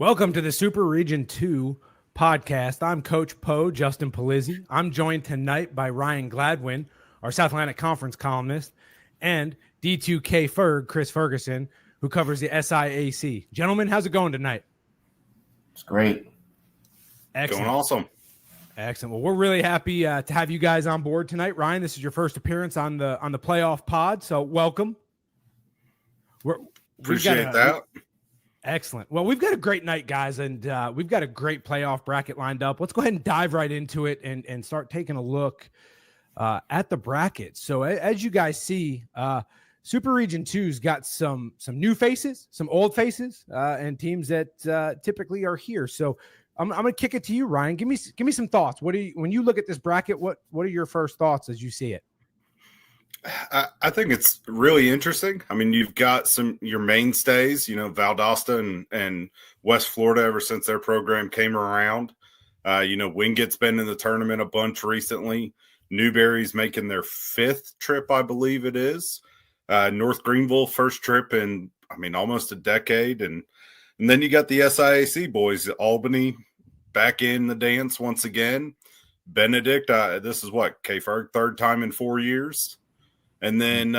Welcome to the Super Region 2 podcast. I'm Coach Poe, Justin Palizzi. I'm joined tonight by Ryan Gladwin, our South Atlantic Conference columnist, and D2 KFerg, Chris Ferguson, who covers the SIAC. Gentlemen, how's it going tonight? It's great. Excellent. Going awesome. Excellent. Well, we're really happy to have you guys on board tonight. Ryan, this is your first appearance on the playoff pod, so welcome. Appreciate that. Excellent. Well, we've got a great night, guys, and we've got a great playoff bracket lined up. Let's go ahead and dive right into it and start taking a look at the bracket. So as you guys see, Super Region 2's got some new faces, some old faces, and teams that typically are here. So I'm going to kick it to you, Ryan. Give me some thoughts. When you look at this bracket, what are your first thoughts as you see it? I think it's really interesting. I mean, you've got your mainstays, Valdosta and West Florida ever since their program came around. Wingate's been in the tournament a bunch recently. Newberry's making their fifth trip, I believe it is. North Greenville, first trip in, almost a decade. And then you got the SIAC boys, Albany back in the dance once again. Benedict, this is what, KFerg, third time in 4 years. And then,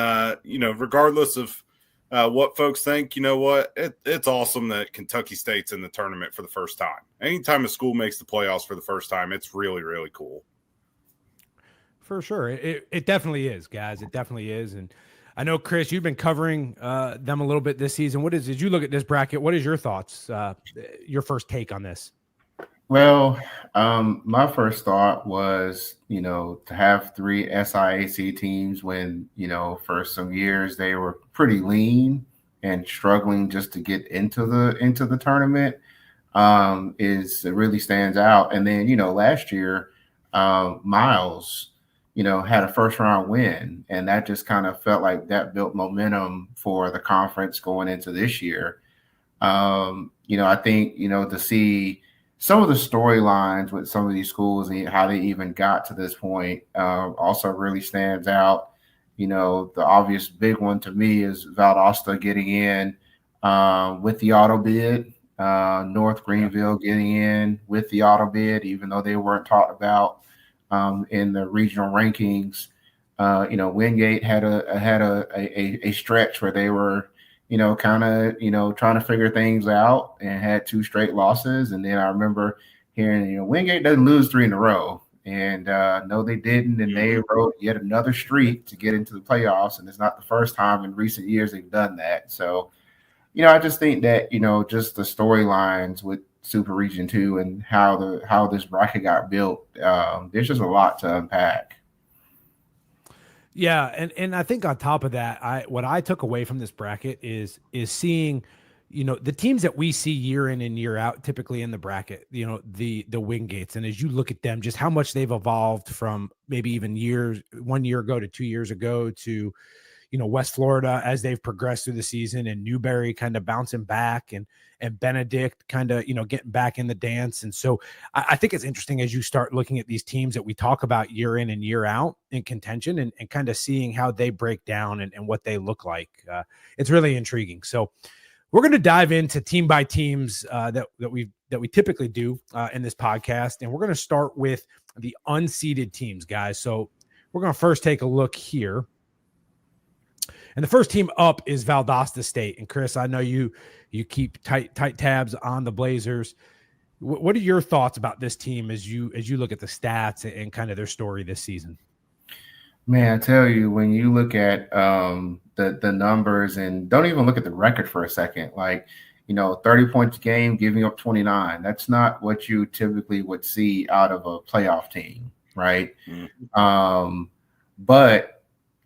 regardless of what folks think, it's awesome that Kentucky State's in the tournament for the first time. Anytime a school makes the playoffs for the first time, it's really, really cool. For sure. It definitely is, guys. It definitely is. And I know, Chris, you've been covering them a little bit this season. As you look at this bracket, what is your thoughts, your first take on this? Well, my first thought was, to have three SIAC teams when, for some years they were pretty lean and struggling just to get into the tournament, it really stands out. And then, last year, Miles, had a first round win, and that just kind of felt like that built momentum for the conference going into this year. I think, to see some of the storylines with some of these schools and how they even got to this point also really stands out. The obvious big one to me is Valdosta getting in with the auto bid, North Greenville getting in with the auto bid, even though they weren't talked about in the regional rankings. Wingate had a stretch where they were trying to figure things out and had two straight losses. And then I remember hearing, Wingate doesn't lose three in a row. And no, they didn't. And they wrote yet another streak to get into the playoffs. And it's not the first time in recent years they've done that. So, I just think that, just the storylines with Super Region 2 and how this bracket got built, there's just a lot to unpack. Yeah, and I think on top of that, what I took away from this bracket is seeing, the teams that we see year in and year out, typically in the bracket, the Wingates, and as you look at them, just how much they've evolved from maybe even 1 year ago to 2 years ago to, West Florida as they've progressed through the season, and Newberry kind of bouncing back, and Benedict kind of, getting back in the dance. And so I think it's interesting as you start looking at these teams that we talk about year in and year out in contention and kind of seeing how they break down and what they look like. It's really intriguing. So we're going to dive into team by teams that we typically do in this podcast. And we're going to start with the unseeded teams, guys. So we're going to first take a look here. And the first team up is Valdosta State. And Chris, I know you keep tight tabs on the Blazers. What are your thoughts about this team as you look at the stats and kind of their story this season? Man, I tell you, when you look at the numbers and don't even look at the record for a second, 30 points a game, giving up 29. That's not what you typically would see out of a playoff team, right? Mm-hmm. But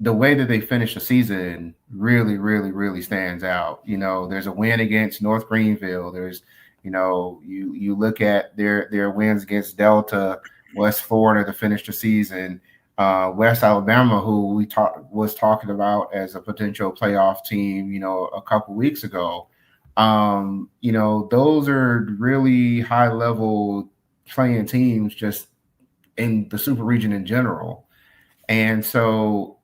the way that they finish the season really, really, really stands out. There's a win against North Greenville. There's, you look at their wins against Delta, West Florida to finish the season, West Alabama, who was talking about as a potential playoff team, a couple weeks ago. Those are really high level playing teams just in the Super Region in general. And so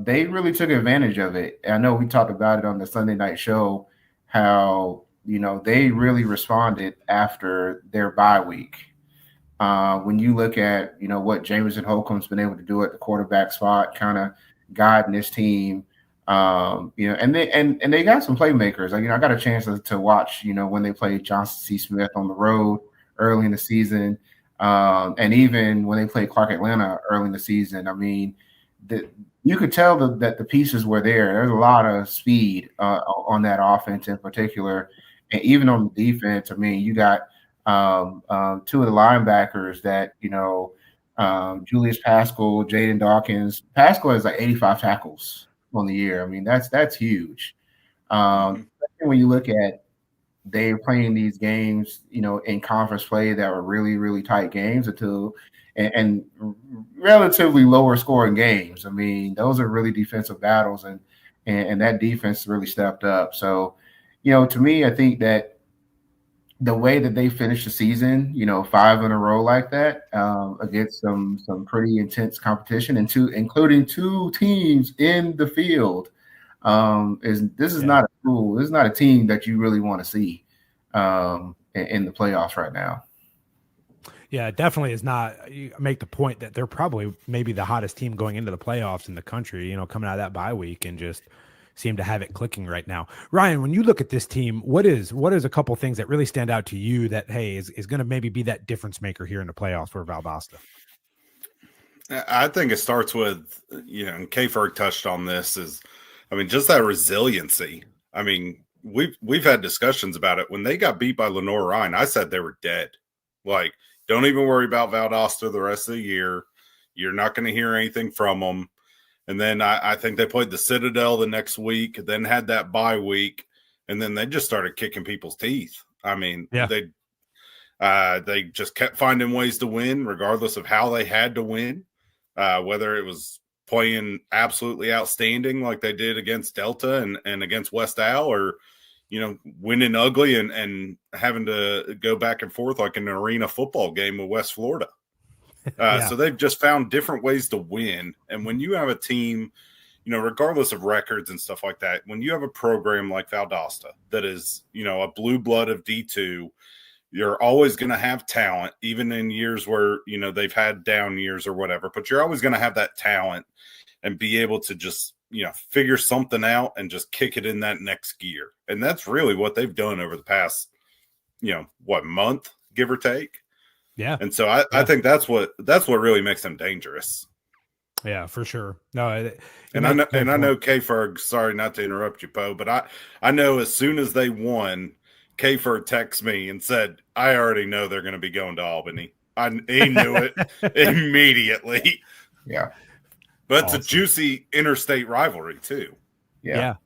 they really took advantage of it. I know we talked about it on the Sunday night show, how they really responded after their bye week. When you look at, what Jameson Holcomb's been able to do at the quarterback spot, kind of guiding this team, and they got some playmakers. Like, I got a chance to watch, when they played Johnson C. Smith on the road early in the season, and even when they played Clark Atlanta early in the season. I mean, you could tell that the pieces were there. There's a lot of speed on that offense in particular, and even on the defense. I mean, you got two of the linebackers that, Julius Pascal, Jaden Dawkins. Pascal has like 85 tackles on the year. I mean, that's huge. When you look at they're playing these games, in conference play that were really, really tight games and relatively lower scoring games. I mean, those are really defensive battles, and that defense really stepped up. So, to me, I think that the way that they finished the season, 5 in a row like that, against some pretty intense competition, and including 2 teams in the field, is not a team that you really want to see in the playoffs right now. Yeah, it definitely is not. You make the point that they're probably maybe the hottest team going into the playoffs in the country, coming out of that bye week, and just seem to have it clicking right now. Ryan, when you look at this team, what is a couple things that really stand out to you that, hey, is going to maybe be that difference maker here in the playoffs for Valdosta? I think it starts with, and KFerg touched on this, just that resiliency. I mean, we've had discussions about it. When they got beat by Lenore Ryan, I said they were dead. Like, don't even worry about Valdosta the rest of the year. You're not going to hear anything from them. And then I think they played the Citadel the next week, then had that bye week, and then they just started kicking people's teeth. I mean, they just kept finding ways to win, regardless of how they had to win, whether it was playing absolutely outstanding like they did against Delta and against West Al, or, winning ugly and having to go back and forth like an arena football game with West Florida. So they've just found different ways to win. And when you have a team, regardless of records and stuff like that, when you have a program like Valdosta that is, a blue blood of D2, you're always going to have talent, even in years where, they've had down years or whatever, but you're always going to have that talent and be able to just, figure something out and just kick it in that next gear. And that's really what they've done over the past, month, give or take. Yeah. And so I think that's what really makes them dangerous. Yeah, for sure. No, I know KFerg, sorry not to interrupt you, Poe, but I know as soon as they won, KFerg texted me and said, I already know they're going to be going to Albany. He knew it immediately. Yeah. But it's a juicy interstate rivalry too. Yeah.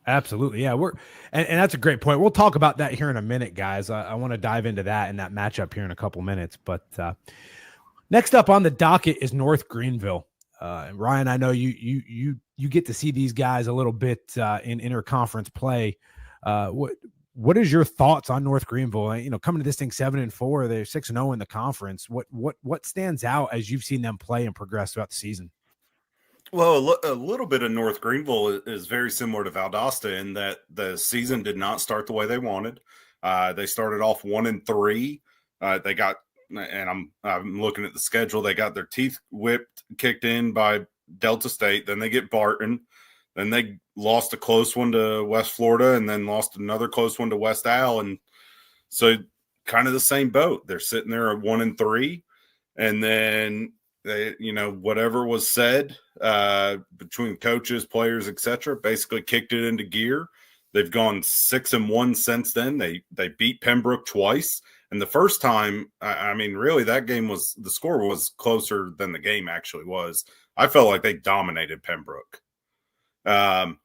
Absolutely. Yeah. And that's a great point. We'll talk about that here in a minute, guys. I want to dive into that and that matchup here in a couple minutes. But next up on the docket is North Greenville. And Ryan, I know you get to see these guys a little bit in interconference play. What is your thoughts on North Greenville? Coming to this thing 7-4, they're 6-0 in the conference. What stands out as you've seen them play and progress throughout the season? Well, a little bit of North Greenville is very similar to Valdosta in that the season did not start the way they wanted. They started off 1-3. They got, and I'm looking at the schedule, they got their teeth kicked in by Delta State. Then they get Barton. Then they lost a close one to West Florida, and then lost another close one to West Al. And so kind of the same boat. They're sitting there at 1-3, and then they, whatever was said between coaches, players, etc., basically kicked it into gear. They've gone 6-1 since then. They beat Pembroke twice, and the first time, really, that game the score was closer than the game actually was. I felt like they dominated Pembroke, and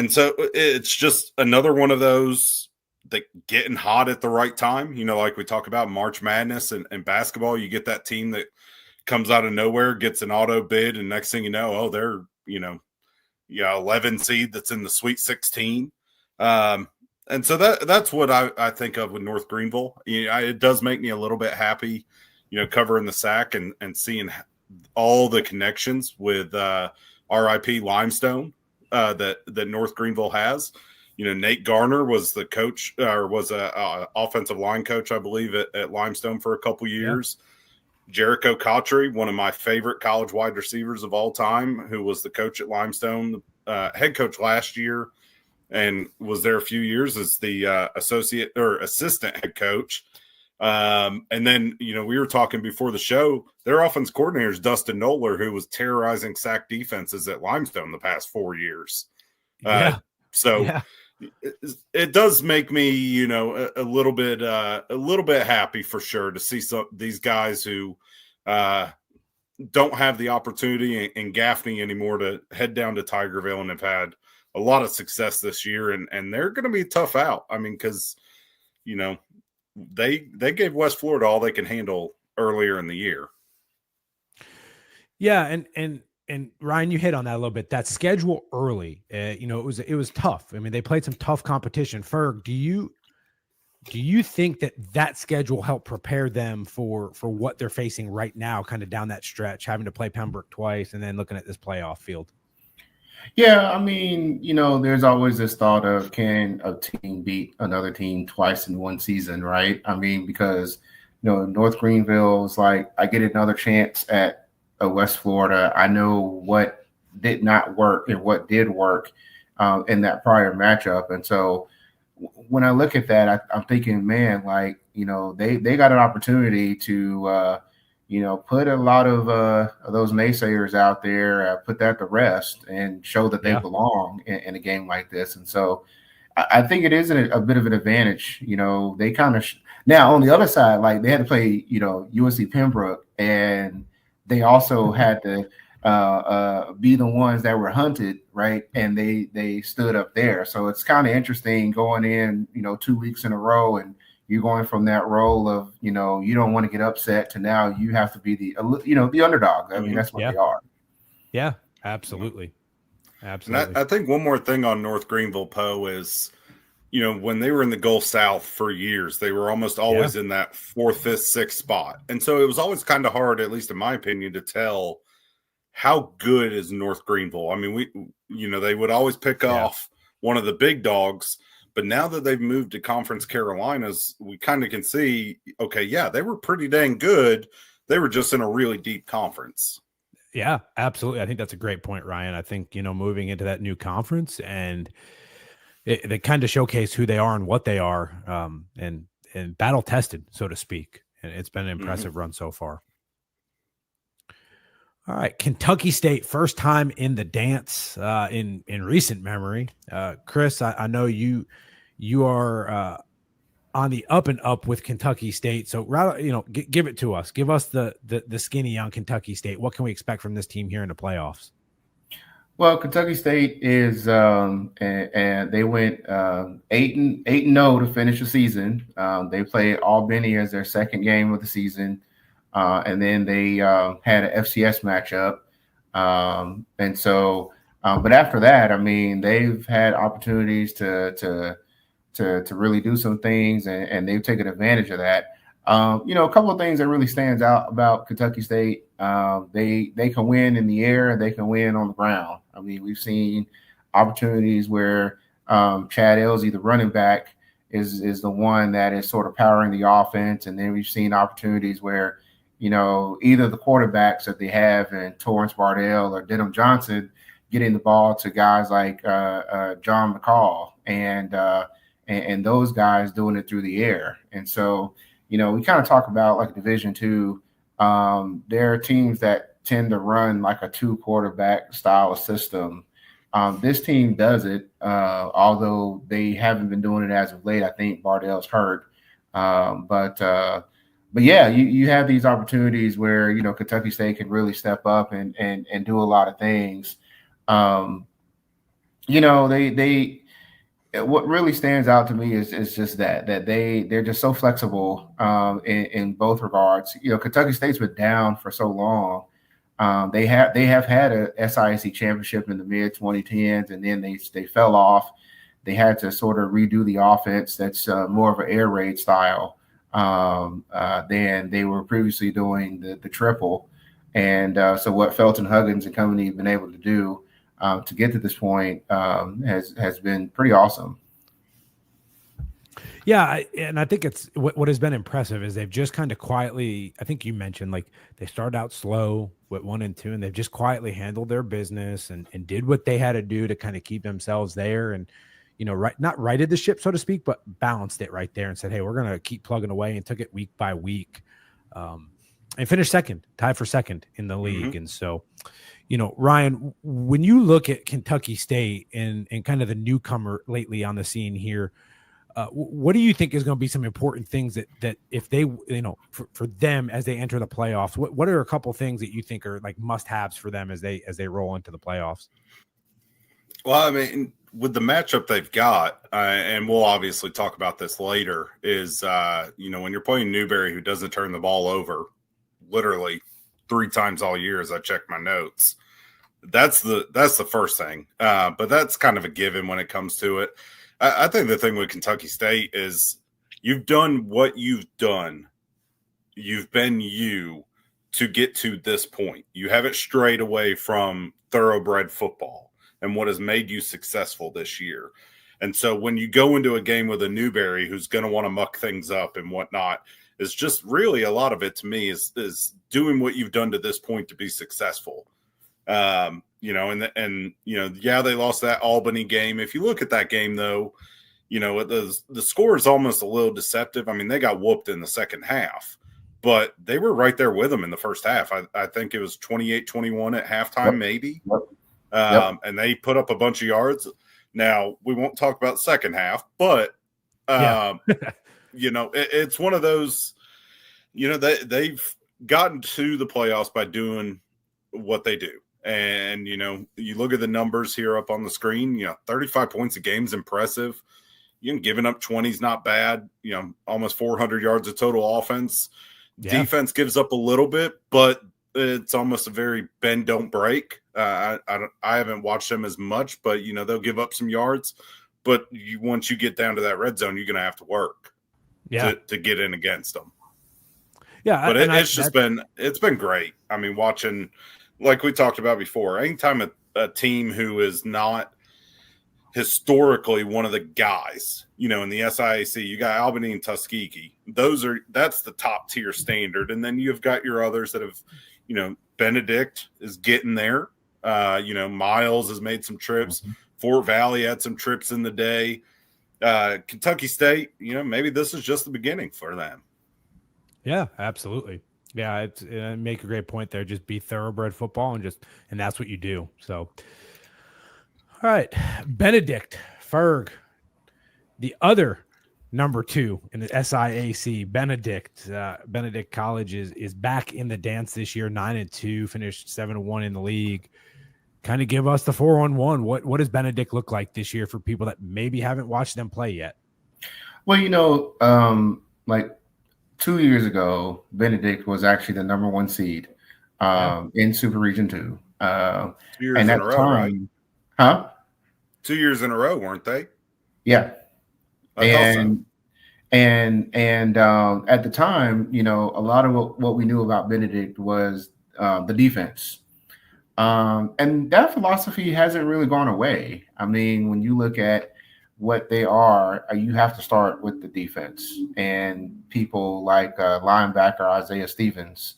so it's just another one of those that getting hot at the right time. Like we talk about March Madness and basketball, you get that team that comes out of nowhere, gets an auto bid, and next thing you know, they're 11 seed that's in the Sweet 16. And so that's what I think of with North Greenville. It does make me a little bit happy, covering the SAC and seeing all the connections with RIP Limestone that North Greenville has. Nate Garner was the coach, or was a offensive line coach, I believe, at Limestone for a couple years. Yeah. Jericho Cotry, one of my favorite college wide receivers of all time, who was the coach at Limestone, head coach last year, and was there a few years as the associate or assistant head coach. And then, we were talking before the show, their offense coordinator is Dustin Knowler, who was terrorizing sack defenses at Limestone the past 4 years. It does make me, a little bit happy for sure to see these guys who don't have the opportunity in Gaffney anymore to head down to Tigerville and have had a lot of success this year. And they're going to be tough out. I mean, because, they gave West Florida all they can handle earlier in the year. Yeah. And Ryan, you hit on that a little bit. That schedule early, it was tough. I mean, they played some tough competition. Ferg, do you think that schedule helped prepare them for what they're facing right now, kind of down that stretch, having to play Pembroke twice and then looking at this playoff field? Yeah, I mean, there's always this thought of, can a team beat another team twice in one season, right? I mean, because, North Greenville is like, I get another chance at West Florida. I know what did not work and what did work in that prior matchup. And so when I look at that, I'm thinking, man, like, they got an opportunity to, put a lot of those naysayers out there, put that to rest and show that they belong in a game like this. And so I think it is a bit of an advantage. They kind of now on the other side, like they had to play, UNC Pembroke, and they also had to be the ones that were hunted, right? And they stood up there. So it's kind of interesting going in, 2 weeks in a row, and you're going from that role of, you don't want to get upset to now you have to be the underdog. I mean, that's what they are. Yeah, absolutely. Absolutely. And I think one more thing on North Greenville, Poe, is, when they were in the Gulf South for years, they were almost always in that 4th, 5th, 6th spot. And so it was always kind of hard, at least in my opinion, to tell how good is North Greenville. I mean, they would always pick off one of the big dogs. But now that they've moved to Conference Carolinas, we kind of can see, okay, they were pretty dang good. They were just in a really deep conference. Yeah, absolutely. I think that's a great point, Ryan. I think, moving into that new conference, and they kind of showcase who they are and what they are, and battle tested, so to speak. And it's been an impressive run so far. All right, Kentucky State, first time in the dance in recent memory. Chris, I know you are on the up and up with Kentucky State. So, give it to us. Give us the skinny on Kentucky State. What can we expect from this team here in the playoffs? Well, Kentucky State is and they went 8-0 to finish the season. They played Albany as their second game of the season. And then they had an FCS matchup. And so, but after that, I mean, they've had opportunities to really do some things, and they've taken advantage of that. A couple of things that really stands out about Kentucky State, they can win in the air and they can win on the ground. I mean, we've seen opportunities where Chad Elsey, the running back, is the one that is sort of powering the offense. And then we've seen opportunities where, either the quarterbacks that they have in Torrance Bardell or Denham Johnson getting the ball to guys like John McCall and those guys doing it through the air. And so, we kind of talk about like Division II. There are teams that tend to run like a 2-quarterback style of system. This team does it, although they haven't been doing it as of late. I think Bardell's hurt. But yeah, you have these opportunities where, Kentucky State can really step up and do a lot of things. What really stands out to me is just that they're just so flexible in both regards. Kentucky State's been down for so long. They have had a SIAC championship in the mid 2010s, and then they fell off. They had to sort of redo the offense that's more of an air raid style than they were previously doing the triple. And so what Felton Huggins and company have been able to do to get to this point has been pretty awesome. Yeah, and I think it's what has been impressive is they've just kind of quietly. I think you mentioned like they started out slow with 1 and 2, and they've just quietly handled their business and did what they had to do to kind of keep themselves there, and not righted the ship, so to speak, but balanced it right there and said, hey, we're gonna keep plugging away, and took it week by week, and finished second, tied for second in the league, Mm-hmm. and so. Ryan, when you look at Kentucky State and kind of the newcomer lately on the scene here, what do you think is going to be some important things that if they, for them as they enter the playoffs, what are a couple things that you think are like must-haves for them as they roll into the playoffs? Well, I mean, with the matchup they've got, and we'll obviously talk about this later, is when you're playing Newberry, who doesn't turn the ball over literally 3 times all year, as I check my notes. That's the first thing, but that's kind of a given when it comes to it. I think the thing with Kentucky State is you've done what you've done. You've been you to get to this point. You haven't strayed away from thoroughbred football and what has made you successful this year. And so when you go into a game with a Newberry who's going to want to muck things up and whatnot, it's just really a lot of it to me is doing what you've done to this point to be successful. Yeah, they lost that Albany game. If you look at that game, though, the score is almost a little deceptive. I mean, they got whooped in the second half, but they were right there with them in the first half. I think it was 28-21 at halftime, maybe. And they put up a bunch of yards. Now, we won't talk about second half, but, it's one of those, they've gotten to the playoffs by doing what they do. And, you look at the numbers here up on the screen, 35 points a game is impressive. Giving up 20 is not bad. Almost 400 yards of total offense. Yeah. Defense gives up a little bit, but it's almost a very bend, don't break. I haven't watched them as much, but, they'll give up some yards. But once you get down to that red zone, you're going to have to work to get in against them. Yeah. But it's been great. I mean, watching – like we talked about before, anytime a team who is not historically one of the guys, in the SIAC, you got Albany and Tuskegee. That's the top tier standard. And then you've got your others that have, Benedict is getting there. Miles has made some trips. Mm-hmm. Fort Valley had some trips in the day. Kentucky State, maybe this is just the beginning for them. Yeah, absolutely. Yeah, make a great point there. Just be thoroughbred football and that's what you do. So, all right, Benedict Ferg, the other number 2 in the SIAC. Benedict College is back in the dance this year. 9-2, finished 7-1 in the league. Kind of give us the 4-on-1. What does Benedict look like this year for people that maybe haven't watched them play yet? Well, like 2 years ago, Benedict was actually the number 1 seed in Super Region 2. 2 years in a row, right? Huh? 2 years in a row, weren't they? Yeah. And at the time, a lot of what we knew about Benedict was the defense. And that philosophy hasn't really gone away. I mean, when you look at what they are, you have to start with the defense, and people like linebacker Isaiah Stevens.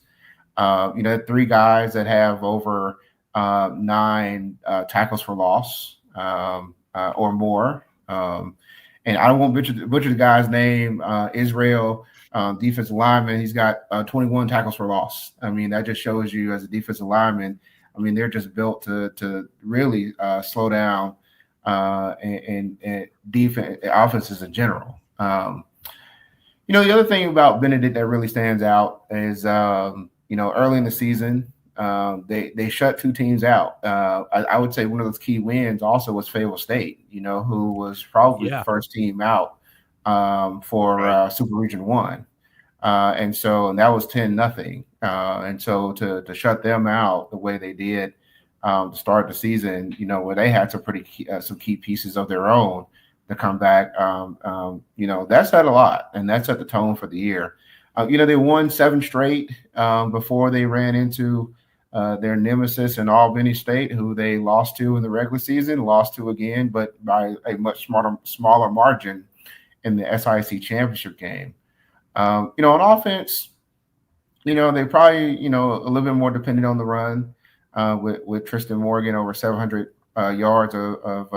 3 guys that have over 9 tackles for loss or more. And I don't want to butcher the guy's name, Israel, defensive lineman. He's got 21 tackles for loss. I mean, that just shows you as a defensive lineman, I mean, they're just built to really slow down and defense offenses in general. The other thing about Benedict that really stands out is, early in the season, they shut 2 teams out. I would say one of those key wins also was Fayetteville State, who was probably the first team out for Super Region 1. And that was 10-0. And so to shut them out the way they did to start the season, where they had some key pieces of their own to come back, that said a lot, and that set the tone for the year. They won 7 straight before they ran into their nemesis in Albany State, who they lost to in the regular season, lost to again, but by a much smaller margin in the SIC championship game. On offense, they probably, a little bit more dependent on the run with Tristan Morgan over 700 yards of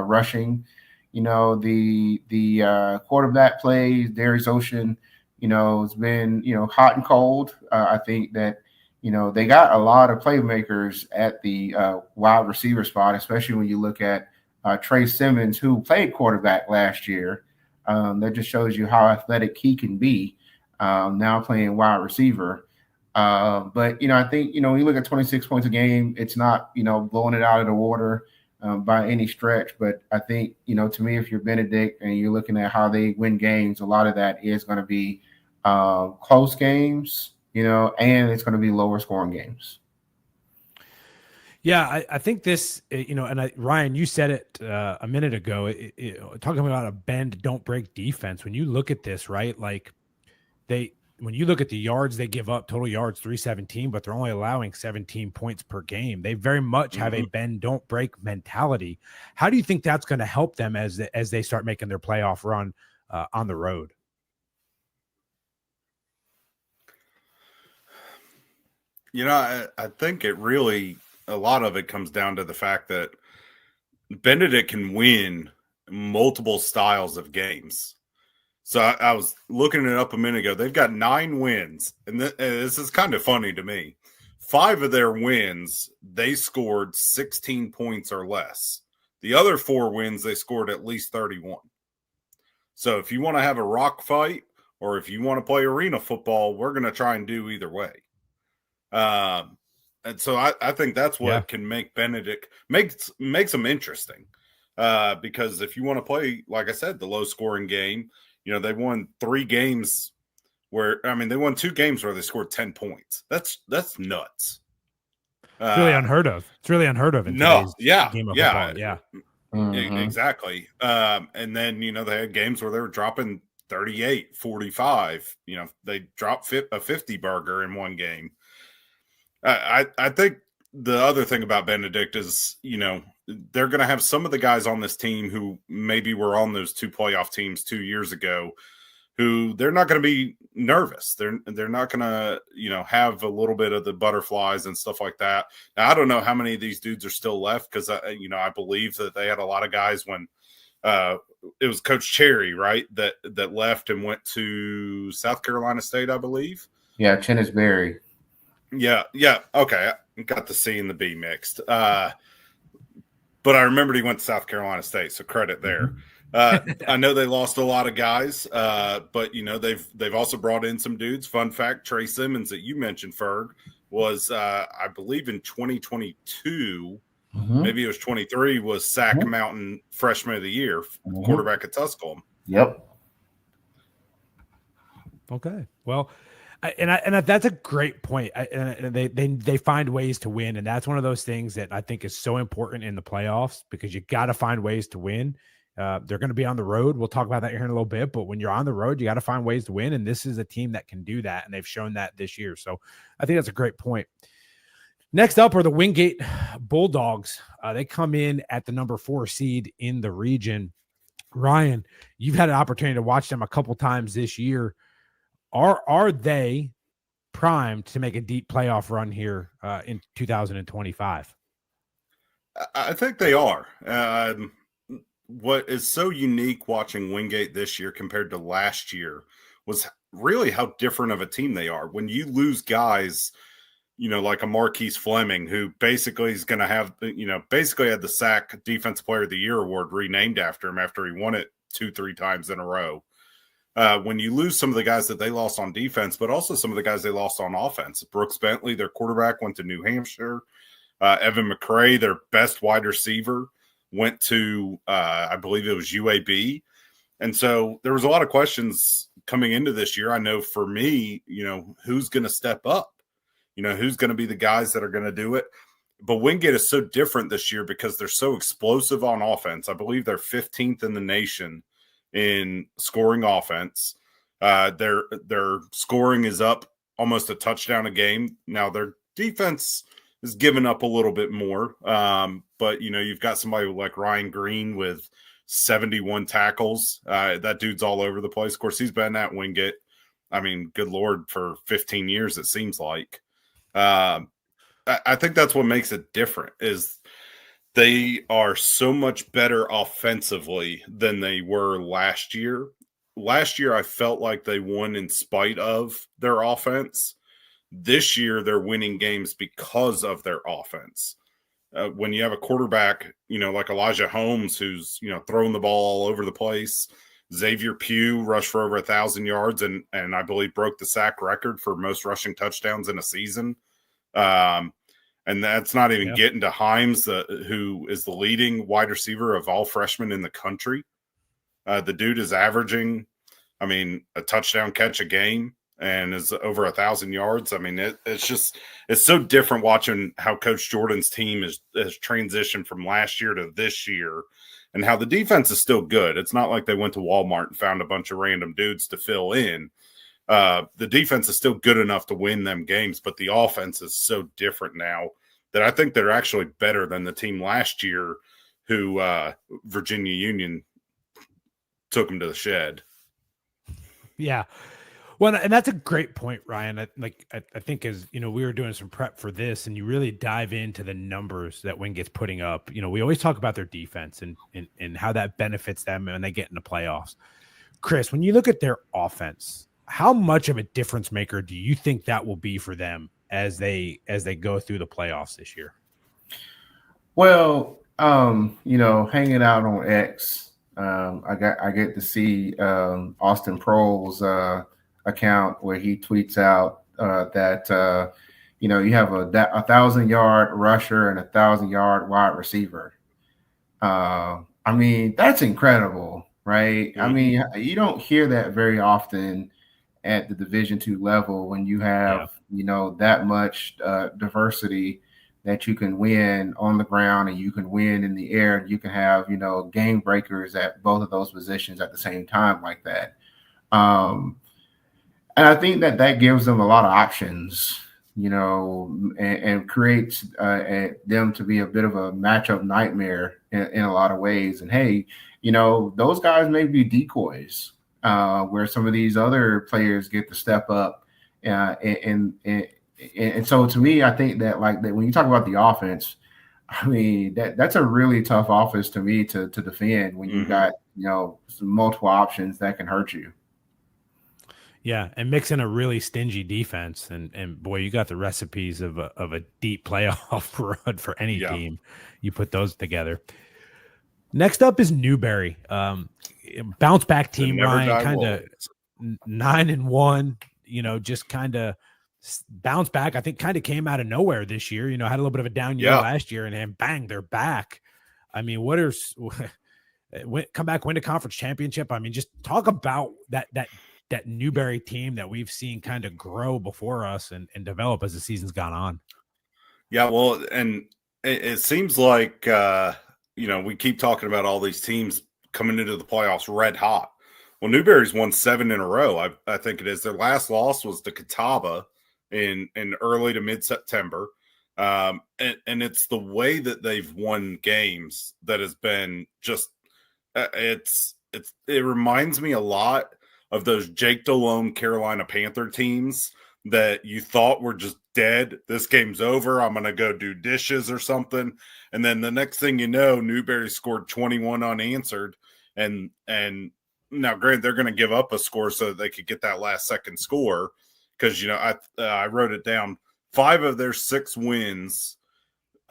rushing. The quarterback plays, Darius Ocean, has been, hot and cold. I think that, they got a lot of playmakers at the wide receiver spot, especially when you look at Trey Simmons, who played quarterback last year. That just shows you how athletic he can be now playing wide receiver. But, I think, when you look at 26 points a game, it's not, blowing it out of the water by any stretch. But I think, to me, if you're Benedict and you're looking at how they win games, a lot of that is going to be close games, and it's going to be lower scoring games. Yeah, I think this, and Ryan, you said it a minute ago, talking about a bend, don't break defense. When you look at this, right, like when you look at the yards they give up, total yards 317, but they're only allowing 17 points per game. They very much have a bend, don't break mentality. How do you think that's going to help them as they start making their playoff run on the road? I think a lot of it comes down to the fact that Benedict can win multiple styles of games. So I was looking it up a minute ago. They've got 9 wins, and this is kind of funny to me. 5 of their wins, they scored 16 points or less. The other 4 wins, they scored at least 31. So if you want to have a rock fight or if you want to play arena football, we're going to try and do either way. And so I think that's what can make Benedict makes them interesting. Because if you want to play, like I said, the low scoring game, they won 3 games they won 2 games where they scored 10 points. That's nuts. It's really unheard of. It's really unheard of in today's game of football. Yeah. Mm-hmm. Exactly. And then, they had games where they were dropping 38, 45. They dropped a 50 burger in one game. I think the other thing about Benedict is, they're going to have some of the guys on this team who maybe were on those 2 playoff teams 2 years ago, who they're not going to be nervous. They're not going to, have a little bit of the butterflies and stuff like that. Now, I don't know how many of these dudes are still left because, I believe that they had a lot of guys when it was Coach Cherry, right, that left and went to South Carolina State, I believe. Yeah, Chennis Berry. Yeah. Okay, I got the C and the B mixed. But I remembered he went to South Carolina State, so credit there. I know they lost a lot of guys, but they've also brought in some dudes. Fun fact: Trey Simmons that you mentioned, Ferg, was I believe in 2022, maybe it was 23, was Sac Mountain Freshman of the Year, quarterback at Tusculum. Yep. Okay, well. And that's a great point. And they find ways to win, and that's one of those things that I think is so important in the playoffs because you got to find ways to win. They're going to be on the road. We'll talk about that here in a little bit, but when you're on the road, you got to find ways to win, and this is a team that can do that, and they've shown that this year. So I think that's a great point. Next up are the Wingate Bulldogs. They come in at the number 4 seed in the region. Ryan, you've had an opportunity to watch them a couple times this year. Are they primed to make a deep playoff run here in 2025? I think they are. What is so unique watching Wingate this year compared to last year was really how different of a team they are. When you lose guys, like a Marquise Fleming, who basically is going to have, basically had the SAC Defensive Player of the Year award renamed after him after he won it 2-3 times in a row. When you lose some of the guys that they lost on defense, but also some of the guys they lost on offense. Brooks Bentley, their quarterback, went to New Hampshire. Evan McCray, their best wide receiver, went to, I believe it was UAB. And so there was a lot of questions coming into this year. I know for me, who's going to step up? Who's going to be the guys that are going to do it? But Wingate is so different this year because they're so explosive on offense. I believe they're 15th in the nation in scoring offense. Their scoring is up almost a touchdown a game. Now their defense is giving up a little bit more. But you've got somebody like Ryan Green with 71 tackles. That dude's all over the place. Of course, he's been at Wingate. I mean, good Lord, for 15 years, it seems like. I think that's what makes it different is they are so much better offensively than they were last year. Last year, I felt like they won in spite of their offense. This year, they're winning games because of their offense. When you have a quarterback, like Elijah Holmes, who's, throwing the ball all over the place, Xavier Pugh rushed for over 1,000 yards and I believe broke the sack record for most rushing touchdowns in a season. And that's not even getting to Himes, who is the leading wide receiver of all freshmen in the country. The dude is averaging, a touchdown catch a game and is over 1,000 yards. It's so different watching how Coach Jordan's team has transitioned from last year to this year and how the defense is still good. It's not like they went to Walmart and found a bunch of random dudes to fill in. The defense is still good enough to win them games, but the offense is so different now that I think they're actually better than the team last year who Virginia Union took them to the shed. Yeah. Well, and that's a great point, Ryan. I think as we were doing some prep for this and you really dive into the numbers that Wingate's putting up, we always talk about their defense and how that benefits them when they get in the playoffs. Chris, when you look at their offense, how much of a difference maker do you think that will be for them as they go through the playoffs this year? Well, hanging out on X, I get to see Austin Prohl's account where he tweets out that you have a 1,000-yard rusher and a 1,000-yard wide receiver. That's incredible, right? Mm-hmm. You don't hear that very often at the Division II level when you have that much diversity that you can win on the ground and you can win in the air and you can have game breakers at both of those positions at the same time like that. And I think that gives them a lot of options, and creates them to be a bit of a matchup nightmare in a lot of ways. And hey, those guys may be decoys where some of these other players get to step up. And so to me, I think that that when you talk about the offense, that's a really tough offense to me to defend when you got, some multiple options that can hurt you. Yeah, and mix in a really stingy defense, and boy, you got the recipes of a deep playoff run for any team. You put those together. Next up is Newberry, bounce back team. Ryan, kind of 9-1. Just kind of bounce back. I think kind of came out of nowhere this year. Had a little bit of a down year last year, and then bang, they're back. Come back, win a conference championship. Just talk about that Newberry team that we've seen kind of grow before us and develop as the season's gone on. Yeah, well, and it seems like, we keep talking about all these teams coming into the playoffs red hot. Well, Newberry's won 7 in a row. I think it is. Their last loss was to Catawba in early to mid-September. And it's the way that they've won games that has been just it reminds me a lot of those Jake Delhomme Carolina Panther teams that you thought were just dead. This game's over. I'm going to go do dishes or something. And then the next thing you know, Newberry scored 21 unanswered. And now, granted, they're going to give up a score so that they could get that last second score. Because, I wrote it down. 5 of their 6 wins,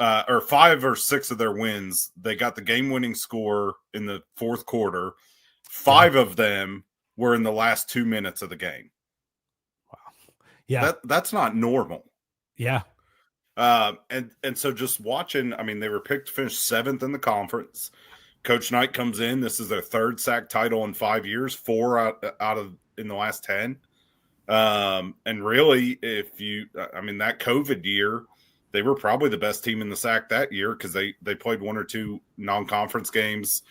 or 5 or 6 of their wins, they got the game-winning score in the fourth quarter. 5 of them were in the last 2 minutes of the game. Wow. Yeah. That's not normal. Yeah. And so just watching, they were picked to finish 7th in the conference. Coach Knight comes in. This is their 3rd SAC title in 5 years, 4 out of in the last 10. And really, that COVID year, they were probably the best team in the SAC that year because they played 1 or 2 non-conference games.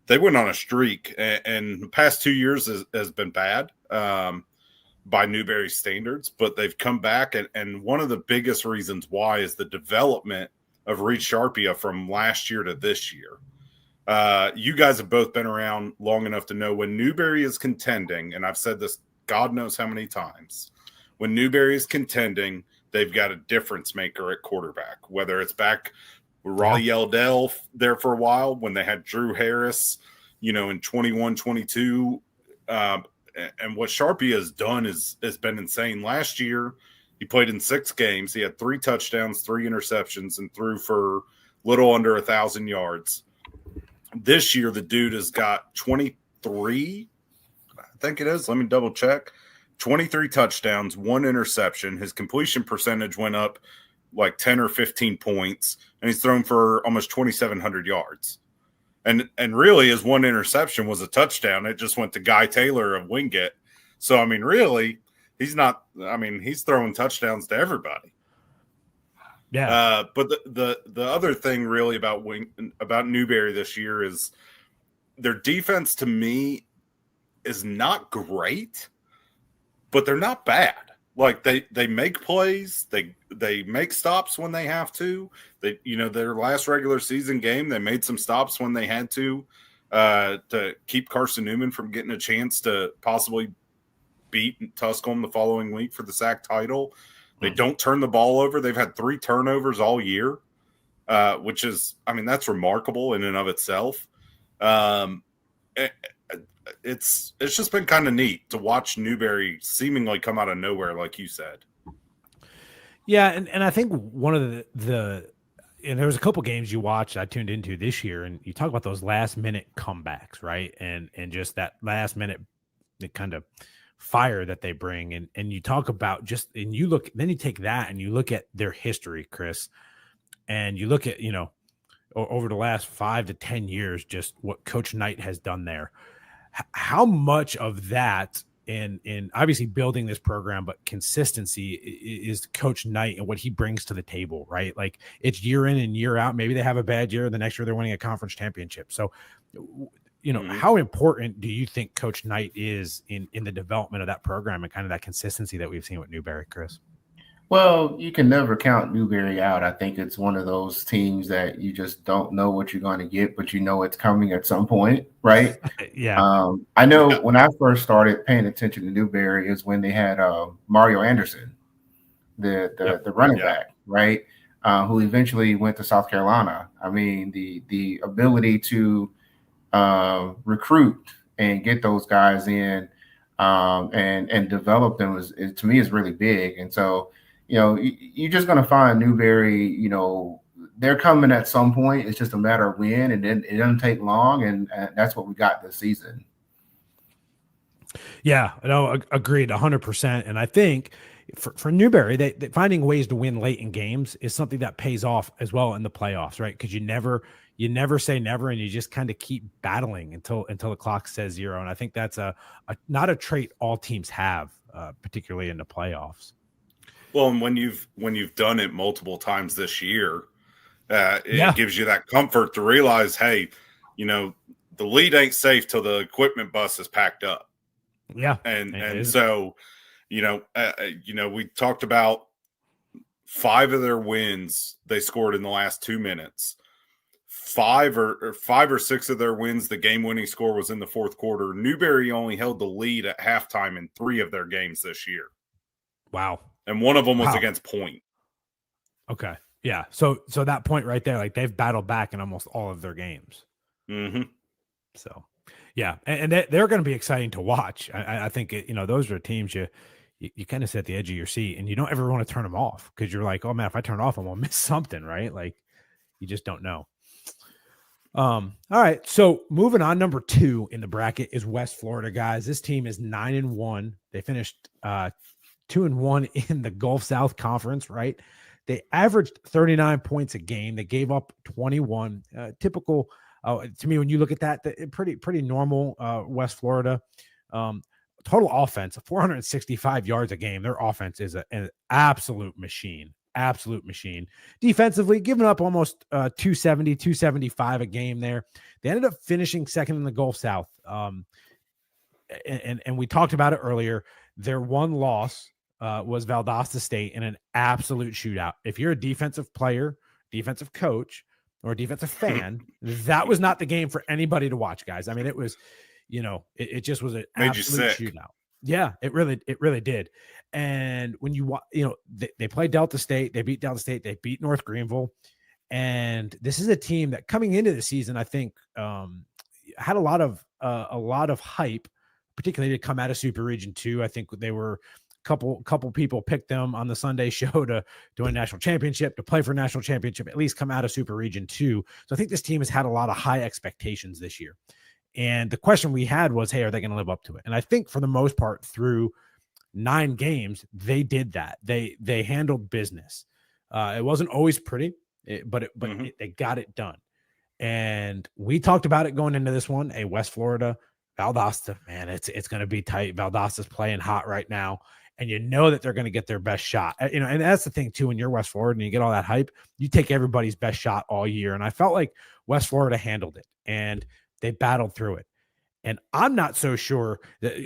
They went on a streak, and the past 2 years has been bad by Newberry standards, but they've come back, and one of the biggest reasons why is the development of Reed Sharpia from last year to this year. You guys have both been around long enough to know when Newberry is contending, and I've said this God knows how many times, when Newberry is contending, they've got a difference maker at quarterback, whether it's back with Raleigh Yeldell there for a while when they had Drew Harris, in 21-22. And what Sharpie has done has been insane. Last year, he played in 6 games. He had 3 touchdowns, 3 interceptions, and threw for little under 1,000 yards. This year, the dude has got 23, I think it is. Let me double check. 23 touchdowns, 1 interception. His completion percentage went up like 10 or 15 points, and he's thrown for almost 2,700 yards. And really, his 1 interception was a touchdown. It just went to Guy Taylor of Wingate. So, I mean, really, he's throwing touchdowns to everybody. Yeah. But the other thing really about Newberry this year is their defense, to me, is not great, but they're not bad. Like they make plays, they make stops when they have to. They, their last regular season game, they made some stops when they had to keep Carson Newman from getting a chance to possibly beat Tusculum the following week for the SAC title. They don't turn the ball over. They've had 3 turnovers all year, which is, that's remarkable in and of itself. It's just been kind of neat to watch Newberry seemingly come out of nowhere, like you said. Yeah, and I think one of the and there was a couple games you watched I tuned into this year, and you talk about those last minute comebacks, right? And just that last minute the kind of fire that they bring, and you talk about then you take that and you look at their history, Chris, and you look at over the last 5 to 10 years, just what Coach Knight has done there. How much of that in obviously building this program, but consistency is Coach Knight and what he brings to the table, right? Like it's year in and year out. Maybe they have a bad year, the next year they're winning a conference championship. So, how important do you think Coach Knight is in the development of that program and kind of that consistency that we've seen with Newberry, Chris? Well, you can never count Newberry out. I think it's one of those teams that you just don't know what you're going to get, but it's coming at some point, right? Yeah. I know when I first started paying attention to Newberry is when they had Mario Anderson, the running back, right? Who eventually went to South Carolina. The ability to recruit and get those guys in and develop them to me is really big. And so, you're just going to find Newberry, they're coming at some point. It's just a matter of when, and then it doesn't take long. And that's what we got this season. Yeah, no, agreed 100%. And I think for Newberry, they finding ways to win late in games is something that pays off as well in the playoffs, right? Because you never say never, and you just kind of keep battling until the clock says 0. And I think that's not a trait all teams have, particularly in the playoffs. Well, and when you've done it multiple times this year, it gives you that comfort to realize, hey, the lead ain't safe till the equipment bus is packed up. Yeah, and so, we talked about 5 of their wins they scored in the last 2 minutes. 5 or 6 of their wins, the game-winning score was in the fourth quarter. Newberry only held the lead at halftime in 3 of their games this year. Wow. And one of them was against Point. Okay. Yeah. So that point right there, like they've battled back in almost all of their games. Mm-hmm. So, yeah. And they're going to be exciting to watch. I think, those are teams you kind of sit at the edge of your seat and you don't ever want to turn them off because you're like, oh, man, if I turn off, I'm going to miss something, right? Like you just don't know. All right. So moving on, number 2 in the bracket is West Florida, guys. This team is 9-1. They finished 2-1 in the Gulf South Conference, right? They averaged 39 points a game. They gave up 21. Typical to me when you look at that, pretty normal West Florida. Total offense, 465 yards a game. Their offense is an absolute machine. Absolute machine. Defensively, giving up almost 270, 275 a game there. They ended up finishing second in the Gulf South. And we talked about it earlier. Their one loss was Valdosta State in an absolute shootout. If you're a defensive player, defensive coach, or a defensive fan, that was not the game for anybody to watch, guys. I mean, it was, it just was an Made you absolute sick. shootout. Yeah, it really did. And when they played Delta State, they beat Delta State, they beat North Greenville. And this is a team that coming into the season, I think, had a lot of hype, particularly to come out of Super Region 2. I think they were couple people picked them on the Sunday show to win a national championship, to play for a national championship, at least come out of Super Region 2. So I think this team has had a lot of high expectations this year. And the question we had was, hey, are they going to live up to it? And I think for the most part, through 9 games, they did that. They handled business. It wasn't always pretty, but they got it done. And we talked about it going into this one. A West Florida, Valdosta, man, it's going to be tight. Valdosta's playing hot right now. And you know that they're going to get their best shot. And that's the thing, too, when you're West Florida and you get all that hype, you take everybody's best shot all year. And I felt like West Florida handled it, and they battled through it. And I'm not so sure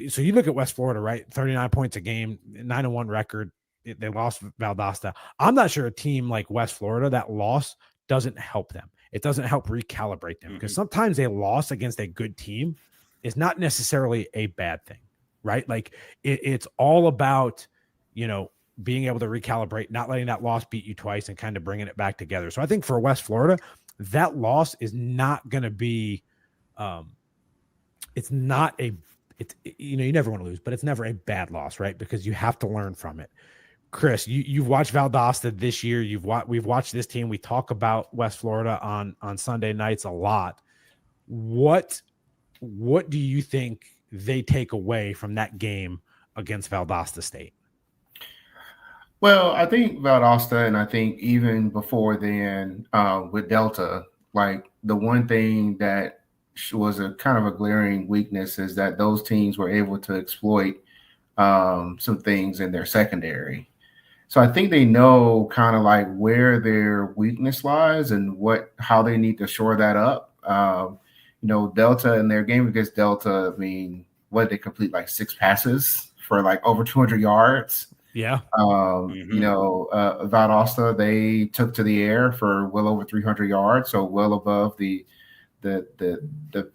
so you look at West Florida, right? 39 points a game, 9-1 record. They lost Valdosta. I'm not sure a team like West Florida, that loss doesn't help them. It doesn't help recalibrate them, because sometimes a loss against a good team is not necessarily a bad thing. Right? Like it's all about, being able to recalibrate, not letting that loss beat you twice and kind of bringing it back together. So I think for West Florida, that loss is not going to be, you never want to lose, but it's never a bad loss, right? Because you have to learn from it. Chris, you've watched Valdosta this year. We've watched this team. We talk about West Florida on Sunday nights a lot. What do you think they take away from that game against Valdosta State? Well, I think Valdosta, and I think even before then with Delta, like the one thing that was a kind of a glaring weakness is that those teams were able to exploit some things in their secondary. So I think they know kind of like where their weakness lies and how they need to shore that up. Delta in their game against Delta, I mean, what did they complete? Like 6 passes for like over 200 yards. Yeah. Valdosta, they took to the air for well over 300 yards, so well above the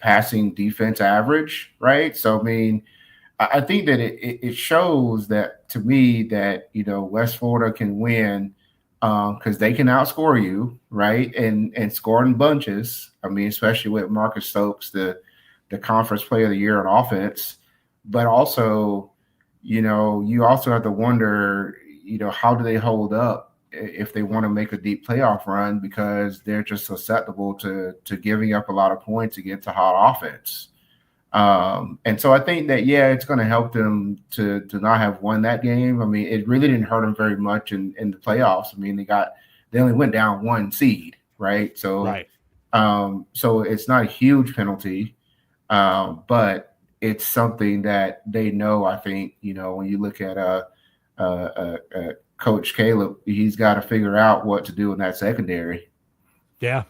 passing defense average, right? So I mean, I think that it shows that to me that West Florida can win because they can outscore you, right? And score in bunches. I mean, especially with Marcus Stokes, the conference player of the year on offense. But also, you also have to wonder, how do they hold up if they want to make a deep playoff run, because they're just susceptible to giving up a lot of points against a hot offense. And so I think that, it's going to help them to not have won that game. I mean, it really didn't hurt them very much in the playoffs. I mean, they only went down 1 seed, right? So, right. So it's not a huge penalty, but it's something that they know. I think, when you look at Coach Caleb, he's got to figure out what to do in that secondary. Yeah.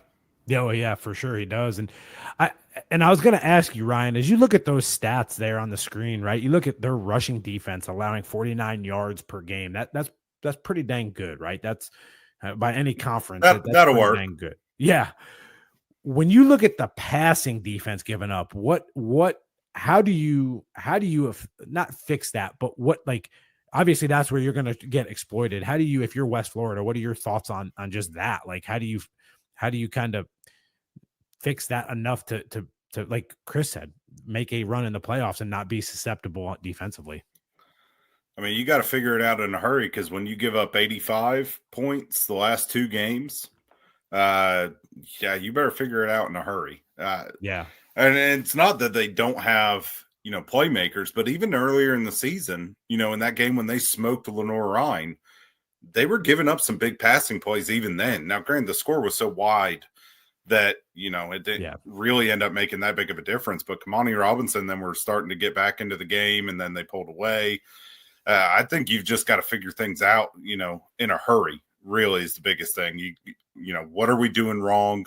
Yeah, well, yeah, for sure he does. And I was going to ask you, Ryan, as you look at those stats there on the screen, right? You look at their rushing defense allowing 49 yards per game. That's pretty dang good, right? That's by any conference. That'll work. Dang good. Yeah. When you look at the passing defense given up, how do you not fix that, but obviously that's where you're going to get exploited. How do you, if you're West Florida, what are your thoughts on just that? Like, how do you kind of fix that enough to like Chris said, make a run in the playoffs and not be susceptible defensively? I mean, you got to figure it out in a hurry, because when you give up 85 points the last 2 games, you better figure it out in a hurry. Yeah. And it's not that they don't have, playmakers, but even earlier in the season, in that game when they smoked Lenore Rhine, they were giving up some big passing plays even then. Now, granted, the score was so wide that, it didn't really end up making that big of a difference. But Kamani Robinson then were starting to get back into the game, and then they pulled away. I think you've just got to figure things out, in a hurry, really is the biggest thing. What are we doing wrong?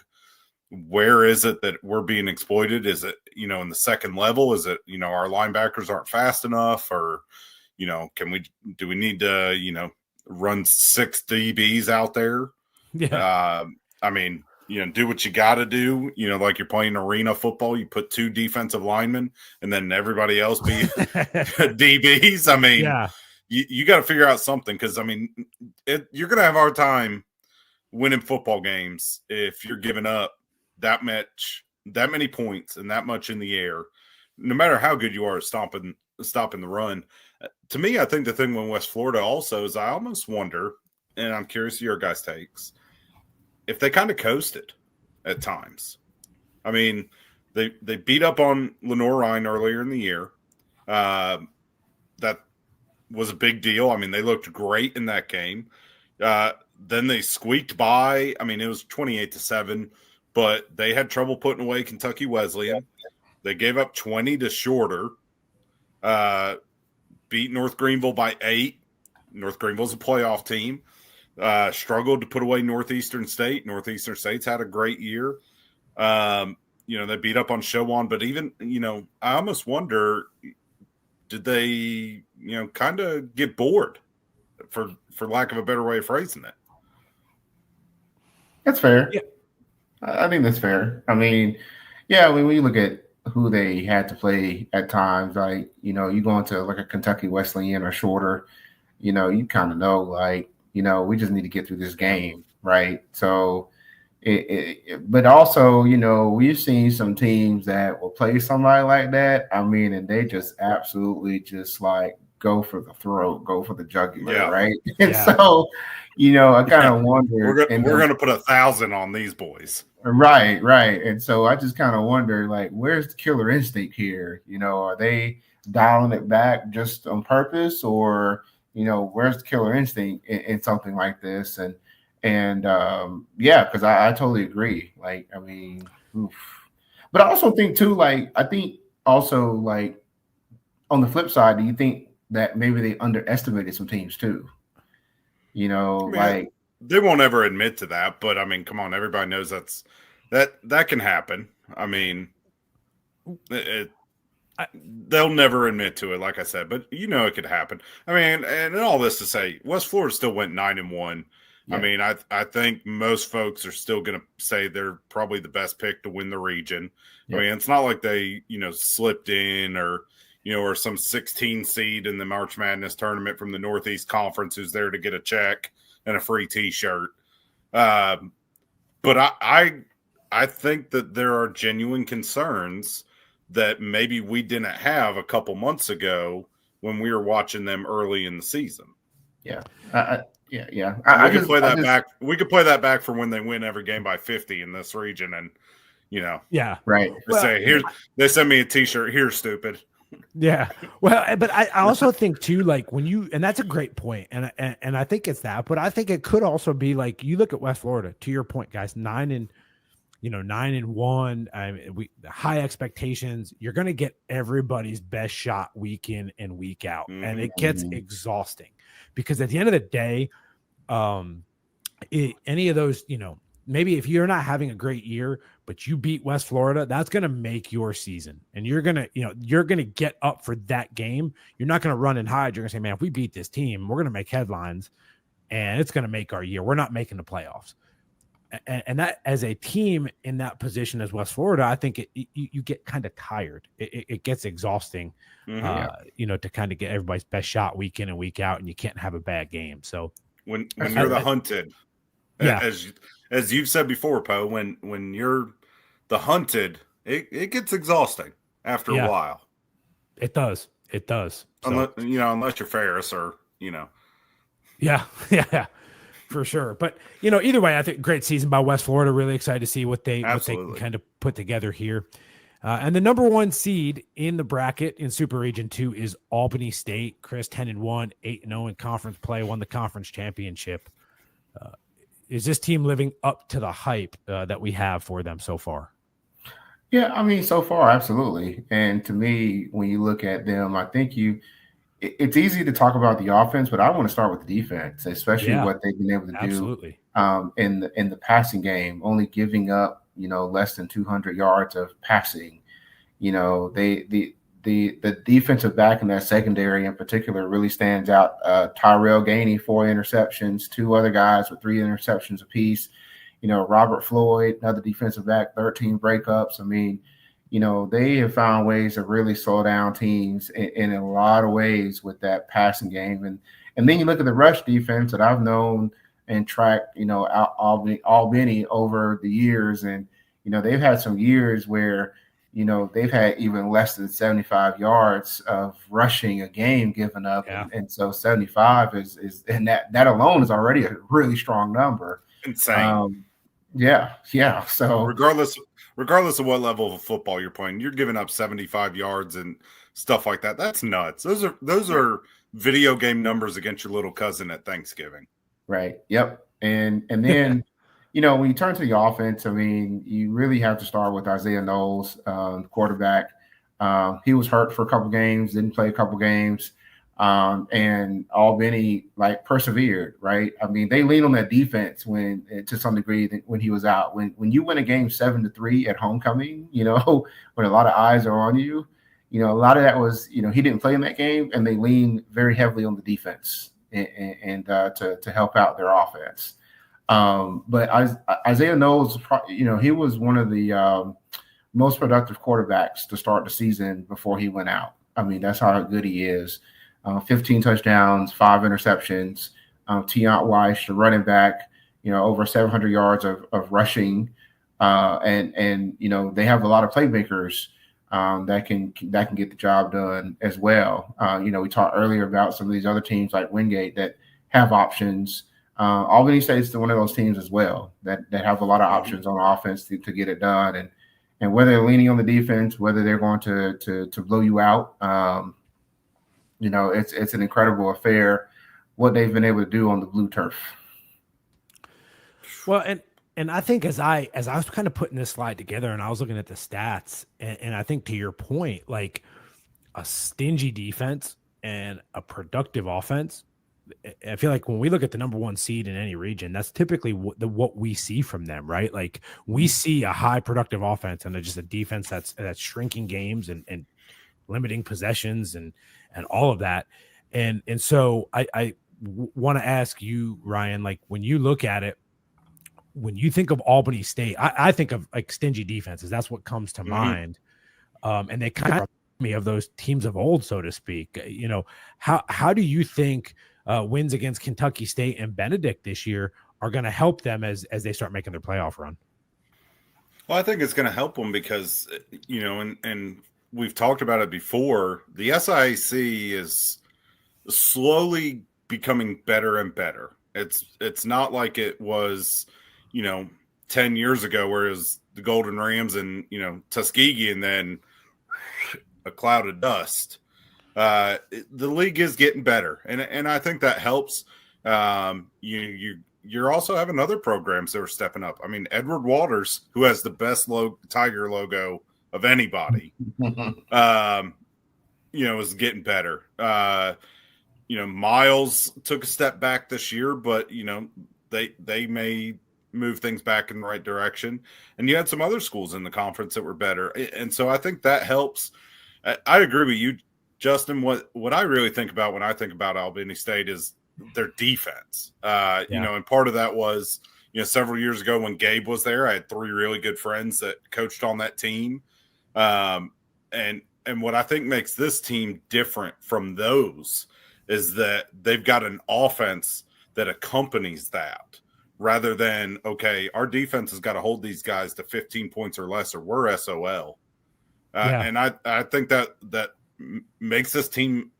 Where is it that we're being exploited? Is it, in the second level? Is it, our linebackers aren't fast enough? Or, do we need to, run 6 DBs out there? Yeah. I mean, do what you got to do. Like you're playing arena football, you put 2 defensive linemen and then everybody else be DBs. I mean, yeah. you got to figure out something because, you're going to have a hard time winning football games if you're giving up that many points and that much in the air, no matter how good you are at stopping the run. To me, I think the thing with West Florida also is I almost wonder, and I'm curious your guys' takes, if they kind of coasted at times. I mean, they beat up on Lenore Ryan earlier in the year. That was a big deal. I mean, they looked great in that game. Then they squeaked by. I mean, it was 28-7, but they had trouble putting away Kentucky Wesleyan. They gave up 20 to Shorter. Beat North Greenville by 8. North Greenville's a playoff team. Struggled to put away Northeastern State. Northeastern State's had a great year. They beat up on Showan, but even, I almost wonder, did they, kind of get bored, for lack of a better way of phrasing it? That's fair. Yeah. I think that's fair. I mean, when you look at who they had to play at times, like, you go into like a Kentucky Wesleyan or Shorter, you kind of know, like, we just need to get through this game, right? So, but also, we've seen some teams that will play somebody like that. I mean, and they just absolutely just like go for the throat, go for the jugular, right? And so, I kind of wonder. We're going to put 1,000 on these boys. Right. And so I just kind of wonder, like, where's the killer instinct here? Are they dialing it back just on purpose, or where's the killer instinct in something like this? And because I totally agree. Like, I mean, but I also think too, like, like on the flip side, do you think that maybe they underestimated some teams too? Like, they won't ever admit to that, but I mean, come on, everybody knows that can happen. I mean, they'll never admit to it, like I said, but it could happen. I mean, and all this to say, West Florida still went 9-1. Yeah. I mean, I think most folks are still going to say they're probably the best pick to win the region. Yeah. I mean, it's not like they, slipped in or some 16 seed in the March Madness tournament from the Northeast Conference who's there to get a check and a free T-shirt. But I think that there are genuine concerns that maybe we didn't have a couple months ago when we were watching them early in the season. Yeah. We could play that back. We could play that back for when they win every game by 50 in this region, and yeah, right. They send me a T-shirt. Here, stupid. Yeah. Well, but I also think too, like and that's a great point, and I think it's that, but I think it could also be like you look at West Florida. To your point, guys, 9-1. I mean, high expectations. You're going to get everybody's best shot week in and week out, and it gets exhausting because at the end of the day, any of those, maybe if you're not having a great year, but you beat West Florida, that's going to make your season. And you're going to get up for that game. You're not going to run and hide. You're going to say, man, if we beat this team, we're going to make headlines and it's going to make our year. We're not making the playoffs. And that as a team in that position as West Florida, I think you get kind of tired. It gets exhausting, to kind of get everybody's best shot week in and week out, and you can't have a bad game. So when you're the hunted, as you've said before, Poe, when you're the hunted, it gets exhausting after a while. It does. So, unless you're Ferris or. Yeah. For sure. But, either way, I think great season by West Florida. Really excited to see what they can kind of put together here. And the number 1 seed in the bracket in Super Region 2 is Albany State. Chris, 10-1, 8-0 in conference play, won the conference championship. Is this team living up to the hype that we have for them so far? Yeah, I mean, so far, absolutely. And to me, when you look at them, I think it's easy to talk about the offense, but I want to start with the defense, especially what they've been able to do in the passing game, only giving up, less than 200 yards of passing. The defensive back in that secondary in particular really stands out. Tyrell Gainey, 4 interceptions, 2 other guys with 3 interceptions apiece. Robert Floyd, another defensive back, 13 breakups. I mean, they have found ways to really slow down teams in a lot of ways with that passing game. And then you look at the rush defense that I've known and tracked, Albany over the years. And, they've had some years where, they've had even less than 75 yards of rushing a game given up. Yeah. And so 75 is and that alone is already a really strong number. Insane. Yeah. So regardless of what level of football you're playing, you're giving up 75 yards and stuff like that. That's nuts. Those are video game numbers against your little cousin at Thanksgiving. Right. Yep. And then, when you turn to the offense, I mean, you really have to start with Isaiah Knowles, quarterback. He was hurt for a couple games, didn't play a couple games. And Albany persevered, right? I mean, they leaned on that defense to some degree when he was out. When you win a game 7-3 at homecoming, when a lot of eyes are on you, a lot of that was, he didn't play in that game, and they leaned very heavily on the defense and to help out their offense. But Isaiah Knowles, he was one of the most productive quarterbacks to start the season before he went out. I mean, that's how good he is. 15 touchdowns, 5 interceptions. Tiant Weiss, the running back, over 700 yards of rushing. And they have a lot of playmakers that can get the job done as well. We talked earlier about some of these other teams like Wingate that have options. Albany State is one of those teams as well that have a lot of options on offense to get it done. And whether they're leaning on the defense, whether they're going to blow you out, it's an incredible affair what they've been able to do on the blue turf. Well, and I think as I was kind of putting this slide together and I was looking at the stats, and I think to your point, like a stingy defense and a productive offense, I feel like when we look at the number one seed in any region, that's typically what we see from them, right? Like we see a high productive offense and just a defense that's shrinking games and limiting possessions and all of that. And so I want to ask you, Ryan, like when you look at it, when you think of Albany State, I think of like stingy defenses. That's what comes to mind. And they kind of remind me of those teams of old, so to speak. How do you think wins against Kentucky State and Benedict this year are going to help them as they start making their playoff run? Well, I think it's going to help them because, and we've talked about it before, the SIAC is slowly becoming better and better. It's not like it was, 10 years ago where it was the Golden Rams and, Tuskegee and then a cloud of dust. The league is getting better, and I think that helps. You're also having other programs that are stepping up. I mean, Edward Waters, who has the best Tiger logo of anybody, is getting better. Miles took a step back this year, but they may move things back in the right direction. And you had some other schools in the conference that were better, and so I think that helps. I agree with you, Justin. What I really think about when I think about Albany State is their defense. And part of that was, several years ago when Gabe was there, I had 3 really good friends that coached on that team. And what I think makes this team different from those is that they've got an offense that accompanies that rather than, okay, our defense has got to hold these guys to 15 points or less or we're SOL. And I think that makes this team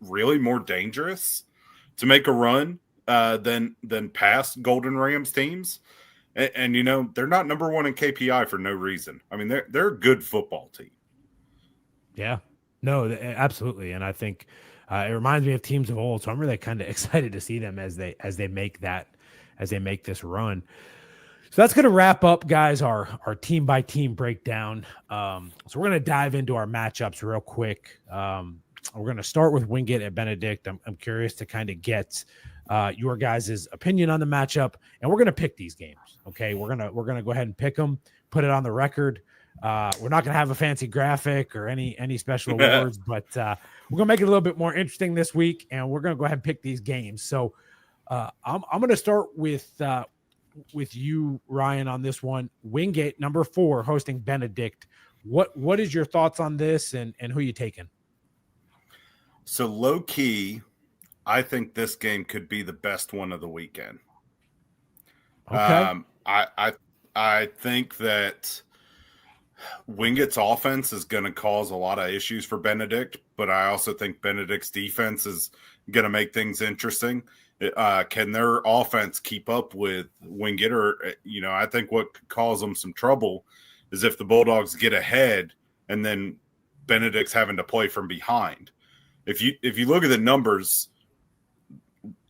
really more dangerous to make a run than past Golden Rams teams. And they're not number 1 in KPI for no reason. I mean, they're a good football team. Yeah. No, absolutely. And I think it reminds me of teams of old. So I'm really kind of excited to see them as they make this run. So that's going to wrap up, guys, our team by team breakdown. So we're going to dive into our matchups real quick. We're going to start with Wingate at Benedict. I'm curious to kind of get your guys' opinion on the matchup, and we're going to pick these games. Okay, we're gonna go ahead and pick them, put it on the record. We're not going to have a fancy graphic or any special awards, but we're going to make it a little bit more interesting this week, and we're going to go ahead and pick these games. So I'm going to start with with you, Ryan, on this one. Wingate, number 4, hosting Benedict. What is your thoughts on this, and who you taking? So low key, I think this game could be the best one of the weekend. Okay. I think that Wingate's offense is going to cause a lot of issues for Benedict, but I also think Benedict's defense is going to make things interesting. Can their offense keep up with Wingate? Or, I think what could cause them some trouble is if the Bulldogs get ahead and then Benedict's having to play from behind. If you look at the numbers,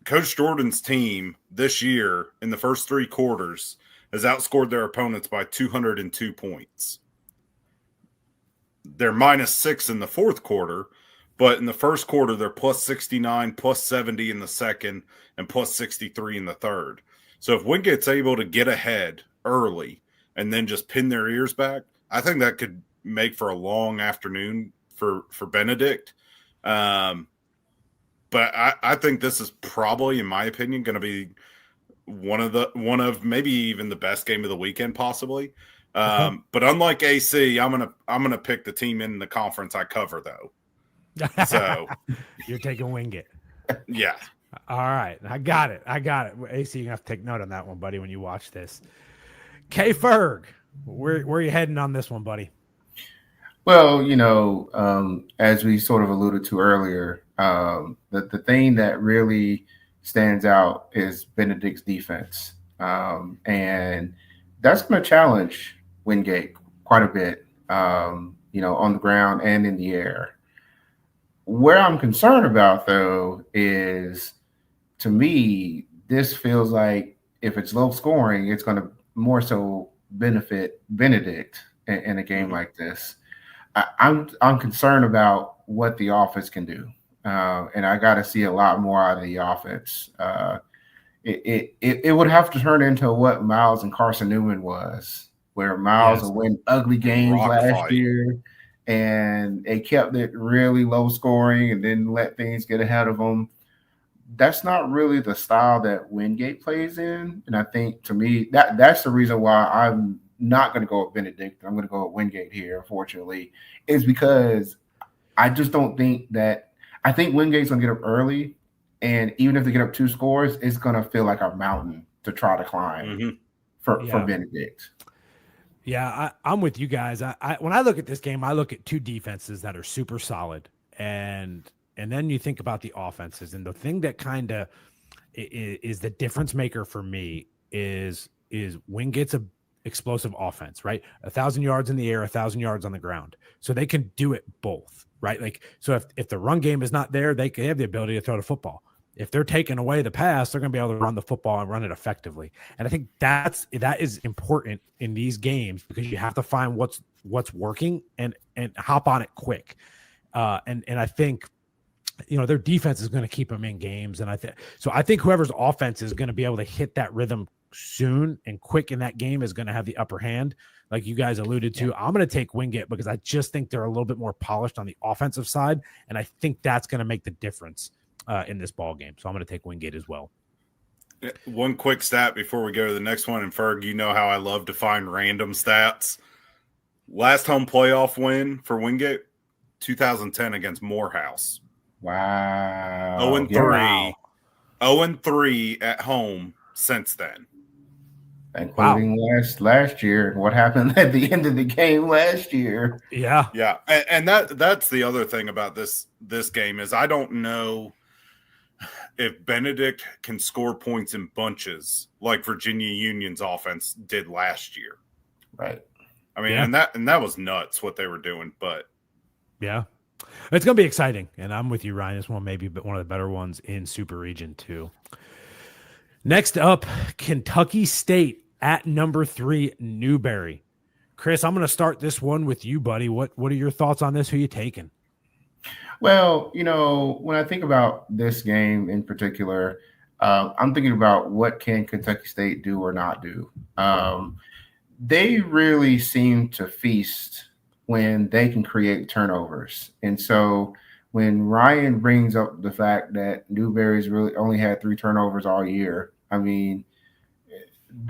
Coach Jordan's team this year in the first 3 quarters has outscored their opponents by 202 points. They're -6 in the fourth quarter, but in the first quarter, they're +69, +70 in the second, and +63 in the third. So if Wingate's able to get ahead early and then just pin their ears back, I think that could make for a long afternoon for Benedict. But I think this is probably, in my opinion, going to be one of maybe even the best game of the weekend, possibly. But unlike AC, I'm gonna pick the team in the conference I cover, though. So you're taking Wingate. Yeah. All right, I got it. AC, you have to take note on that one, buddy, when you watch this. KFerg, where are you heading on this one, buddy? Well, as we sort of alluded to earlier, the thing that really stands out is Benedict's defense, and that's going to challenge Wingate quite a bit, on the ground and in the air. Where I'm concerned about, though, is, to me, this feels like if it's low scoring, it's going to more so benefit Benedict in a game like this. I'm concerned about what the offense can do, and I got to see a lot more out of the offense. It would have to turn into what Miles and Carson Newman was, where Miles would win ugly games last year, and they kept it really low scoring and then let things get ahead of them. That's not really the style that Wingate plays in, and I think, to me, that's the reason why I'm not going to go with Benedict. I'm going to go with Wingate here, unfortunately, is because I just don't think that – I think Wingate's going to get up early, and even if they get up 2 scores, it's going to feel like a mountain to try to climb for Benedict. Yeah, I'm with you guys. I when I look at this game, I look at 2 defenses that are super solid, and then you think about the offenses. And the thing that kind of is the difference maker for me is Wingate's a explosive offense, right? 1,000 yards in the air, 1,000 yards on the ground. So they can do it both, right? Like, so if the run game is not there, they have the ability to throw the football. If they're taking away the pass, they're going to be able to run the football and run it effectively. And I think that is important in these games, because you have to find what's working and hop on it quick. And I think, their defense is going to keep them in games. And I think whoever's offense is going to be able to hit that rhythm soon and quick in that game is going to have the upper hand, like you guys alluded to. I'm going to take Wingate because I just think they're a little bit more polished on the offensive side, and I think that's going to make the difference in this ball game. So I'm going to take Wingate as well. One quick stat before we go to the next one, and Ferg, you know how I love to find random stats. Last home playoff win for Wingate, 2010 against Morehouse. Wow. 0-3. 0-3 at home since then. Including last year. What happened at the end of the game last year? Yeah. Yeah. And that's the other thing about this game is I don't know if Benedict can score points in bunches like Virginia Union's offense did last year. Right. I mean, and that was nuts what they were doing, but yeah. It's going to be exciting, and I'm with you, Ryan. This one may be one of the better ones in Super Region 2. Next up, Kentucky State at number 3, Newberry. Chris, I'm going to start this one with you, buddy. What are your thoughts on this? Who are you taking? Well, when I think about this game in particular, I'm thinking about what can Kentucky State do or not do. They really seem to feast when they can create turnovers. And so when Ryan brings up the fact that Newberry's really only had 3 turnovers all year, I mean,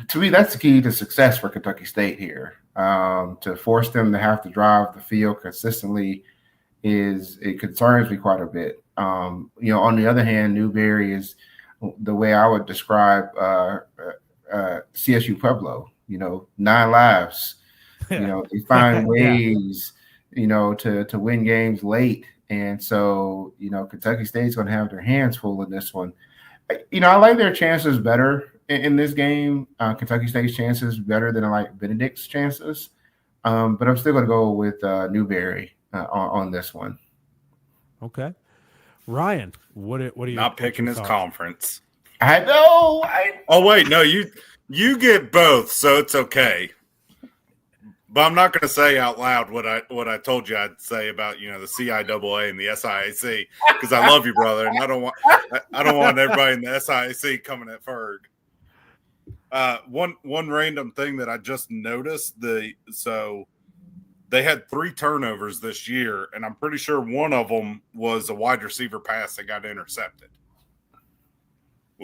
to me, that's the key to success for Kentucky State here. To force them to have to drive the field consistently it concerns me quite a bit. On the other hand, Newberry is the way I would describe CSU Pueblo. 9 lives. They find ways, to win games late, and so Kentucky State's going to have their hands full in this one. I like their chances better in this game. Kentucky State's chances better than I like Benedict's chances, but I'm still going to go with Newberry on this one. Okay, Ryan, what are you not picking his conference? I know. Oh wait, no, you get both, so it's okay. But I'm not going to say out loud what I told you I'd say about the CIAA and the SIAC, because I love you, brother, and I don't want everybody in the SIAC coming at Ferg. One random thing that I just noticed, so they had 3 turnovers this year, and I'm pretty sure one of them was a wide receiver pass that got intercepted.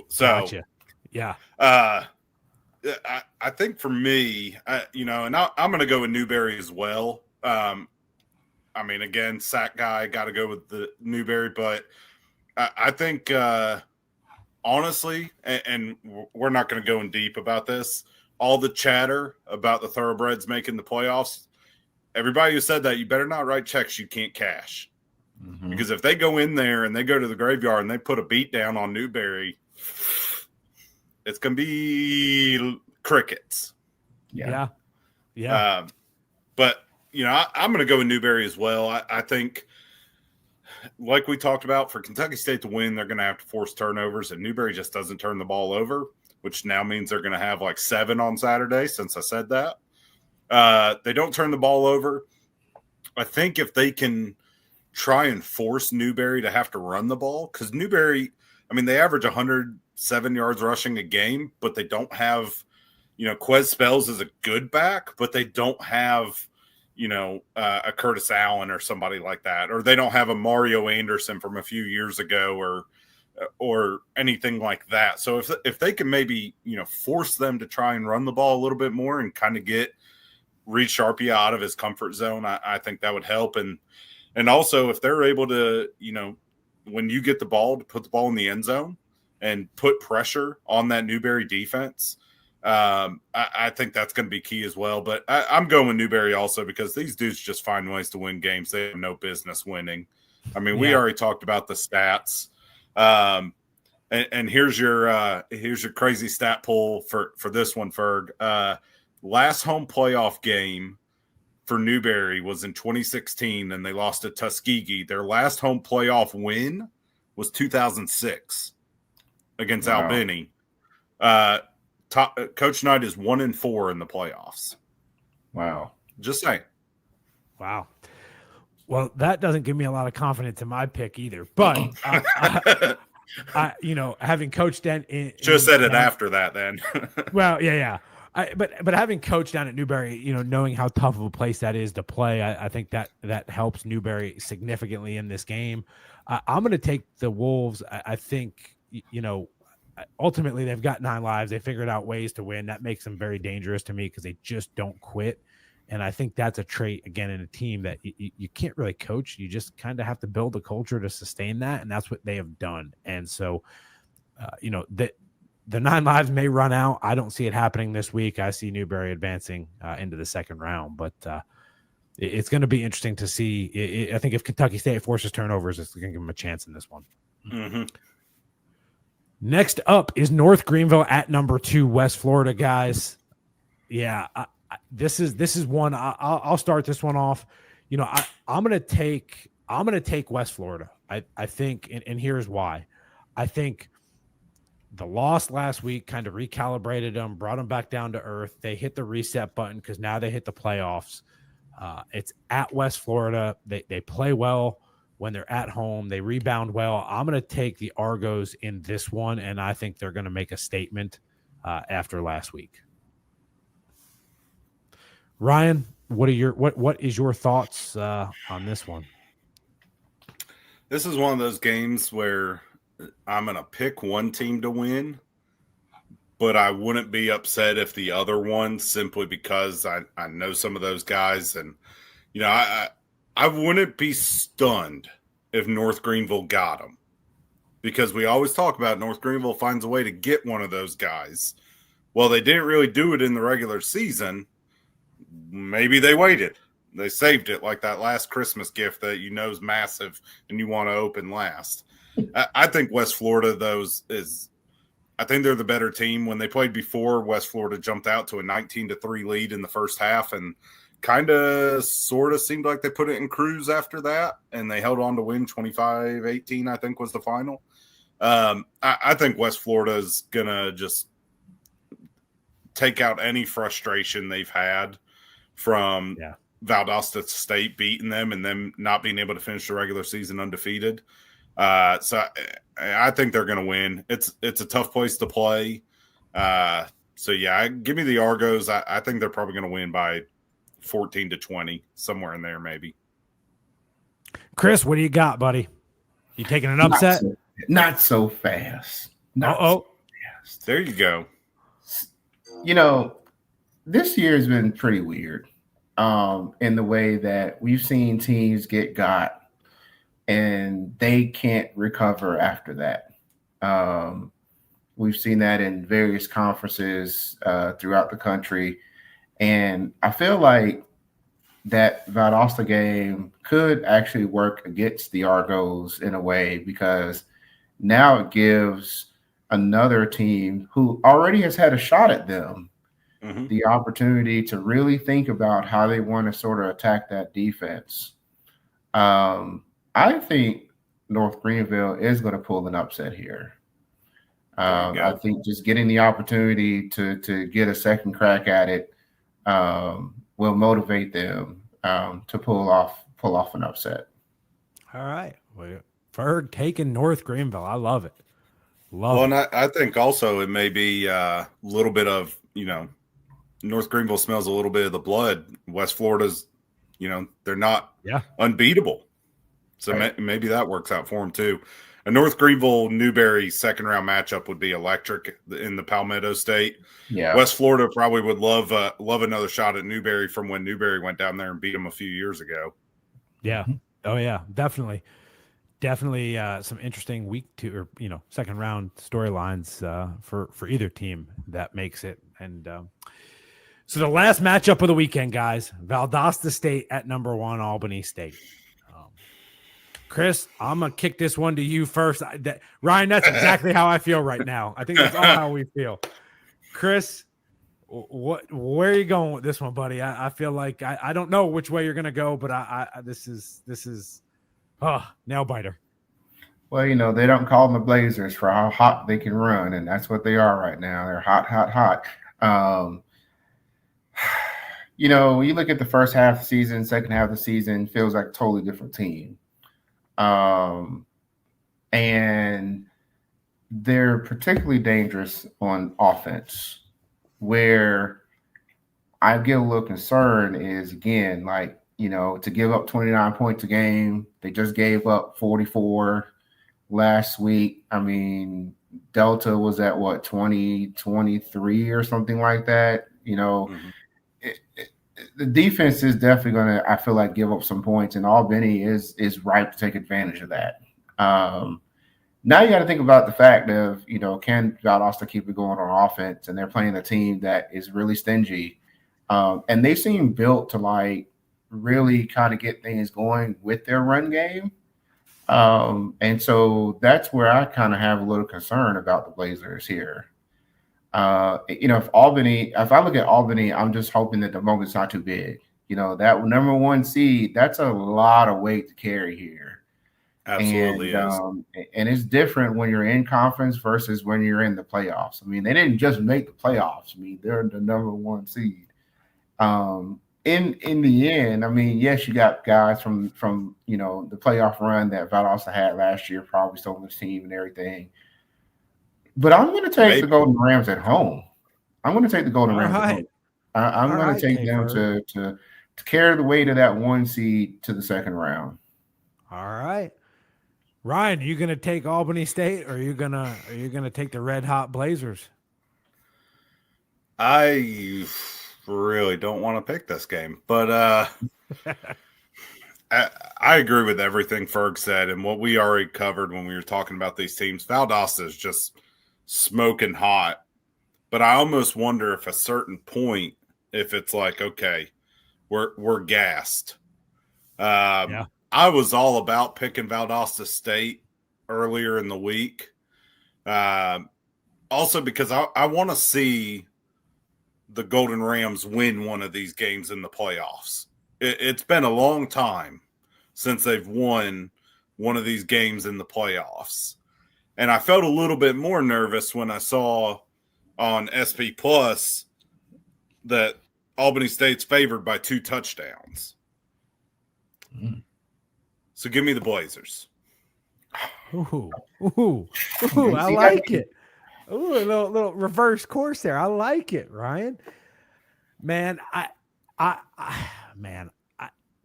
So, gotcha. Yeah. I think for me, and I'm going to go with Newberry as well. Again, sack guy, got to go with the Newberry, but I think honestly, and we're not going to go in deep about this, all the chatter about the Thoroughbreds making the playoffs, everybody who said that, you better not write checks you can't cash. Mm-hmm. Because if they go in there and they go to the graveyard and they put a beat down on Newberry, it's going to be crickets. Yeah. But, I'm going to go with Newberry as well. I think, like we talked about, for Kentucky State to win, they're going to have to force turnovers, and Newberry just doesn't turn the ball over, which now means they're going to have like 7 on Saturday, since I said that. They don't turn the ball over. I think if they can try and force Newberry to have to run the ball, because Newberry, they average 107 yards rushing a game, but they don't have, Quez Spells is a good back, but they don't have, a Curtis Allen or somebody like that, or they don't have a Mario Anderson from a few years ago or anything like that. So if they can maybe, force them to try and run the ball a little bit more and kind of get Reed Sharpie out of his comfort zone, I think that would help. And also if they're able to, when you get the ball, to put the ball in the end zone and put pressure on that Newberry defense, I think that's going to be key as well. But I'm going with Newberry also because these dudes just find ways to win games they have no business winning. We already talked about the stats. And here's your crazy stat poll for this one, Ferg. Last home playoff game for Newberry was in 2016, and they lost to Tuskegee. Their last home playoff win was 2006 against Albany. Coach Knight is 1-4 in the playoffs. Wow. Just saying. Wow. Well, that doesn't give me a lot of confidence in my pick either. But I having coached down in just said it after that, then. Well, yeah. But having coached down at Newberry, knowing how tough of a place that is to play, I think that helps Newberry significantly in this game. I'm going to take the Wolves. I think, ultimately they've got 9 lives. They figured out ways to win. That makes them very dangerous to me because they just don't quit. And I think that's a trait, again, in a team that you can't really coach. You just kind of have to build a culture to sustain that, and that's what they have done. And so, the 9 lives may run out. I don't see it happening this week. I see Newberry advancing into the second round, but it's going to be interesting to see. I think if Kentucky State forces turnovers, it's going to give them a chance in this one. Mm-hmm. Next up is North Greenville at number 2, West Florida, guys. Yeah, this is one. I'll start this one off. I'm gonna take West Florida. I think, and here's why. I think the loss last week kind of recalibrated them, brought them back down to earth. They hit the reset button because now they hit the playoffs. It's at West Florida. They play well when they're at home. They rebound well. I'm going to take the Argos in this one, and I think they're going to make a statement after last week. Ryan, what is your thoughts on this one? This is one of those games where I'm going to pick one team to win, but I wouldn't be upset if the other one, simply because I know some of those guys, and I wouldn't be stunned if North Greenville got them, because we always talk about North Greenville finds a way to get one of those guys. Well, they didn't really do it in the regular season. Maybe they waited. They saved it like that last Christmas gift that is massive and you want to open last. I think West Florida, I think they're the better team. When they played before, West Florida jumped out to a 19-3 lead in the first half and kind of sort of seemed like they put it in cruise after that, and they held on to win 25-18, I think was the final. I think West Florida is going to just take out any frustration they've had from Valdosta State beating them and them not being able to finish the regular season undefeated. So I think they're going to win. It's a tough place to play. So give me the Argos. I think they're probably going to win by 14-20, somewhere in there maybe. Chris, what do you got, buddy? You taking an upset? Not so fast. There you go. This year has been pretty weird in the way that we've seen teams get got and they can't recover after that. We've seen that in various conferences throughout the country. And I feel like that Valdosta game could actually work against the Argos in a way, because now it gives another team who already has had a shot at them the opportunity to really think about how they want to sort of attack that defense. I think North Greenville is going to pull an upset here. I think just getting the opportunity to get a second crack at it will motivate them to pull off an upset. All right. Well, Ferg taking North Greenville. I love it. And I think also it may be a little bit of, North Greenville smells a little bit of the blood. West Florida's, they're not unbeatable. So maybe that works out for them too. A North Greenville Newberry second round matchup would be electric in the Palmetto State. Yeah, West Florida probably would love another shot at Newberry from when Newberry went down there and beat them a few years ago. Yeah. Oh yeah, definitely some interesting week two or second round storylines for either team that makes it. And so the last matchup of the weekend, guys, Valdosta State at number 1 Albany State. Chris, I'm gonna kick this one to you first. Ryan, that's exactly how I feel right now. I think that's all how we feel. Chris, where are you going with this one, buddy? I feel like I don't know which way you're gonna go, but this is nail biter. Well, they don't call them the Blazers for how hot they can run, and that's what they are right now. They're hot. When you look at the first half of the season, second half of the season, feels like a totally different team. And they're particularly dangerous on offense. Where I get a little concerned is, again, to give up 29 points a game. They just gave up 44 last week. I mean, Delta was at 23 or something like that. The defense is definitely going to, I feel like, give up some points, and Albany is ripe to take advantage of that. Now you got to think about the fact of, can Valdosta keep it going on offense? And they're playing a team that is really stingy. And they seem built to really kind of get things going with their run game. And so that's where I kind of have a little concern about the Blazers here. If I look at Albany, I'm just hoping that the moment's not too big. That number 1 seed, that's a lot of weight to carry here. Absolutely is. And it's different when you're in conference versus when you're in the playoffs. I mean, they didn't just make the playoffs. I mean, they're the number 1 seed. In the end, I mean, yes, you got guys from the playoff run that Valdosta had last year, probably still on the team and everything. But I'm going to take the Golden Rams at home. I'm going to take the Golden Rams at home. I'm going to take them to carry the weight of that 1 seed to the second round. All right. Ryan, are you going to take Albany State, or are you going to take the Red Hot Blazers? I really don't want to pick this game, but I agree with everything Ferg said and what we already covered when we were talking about these teams. Valdosta is just smoking hot, but I almost wonder if a certain point, if it's like, okay, we're gassed. Yeah. I was all about picking Valdosta State earlier in the week. Also because I want to see the Golden Rams win one of these games in the playoffs. It's been a long time since they've won one of these games in the playoffs. And I felt a little bit more nervous when I saw on SP Plus that Albany State's favored by 2 touchdowns. So give me the Blazers. Ooh, I like it. Ooh, a little reverse course there. I like it, Ryan. Man,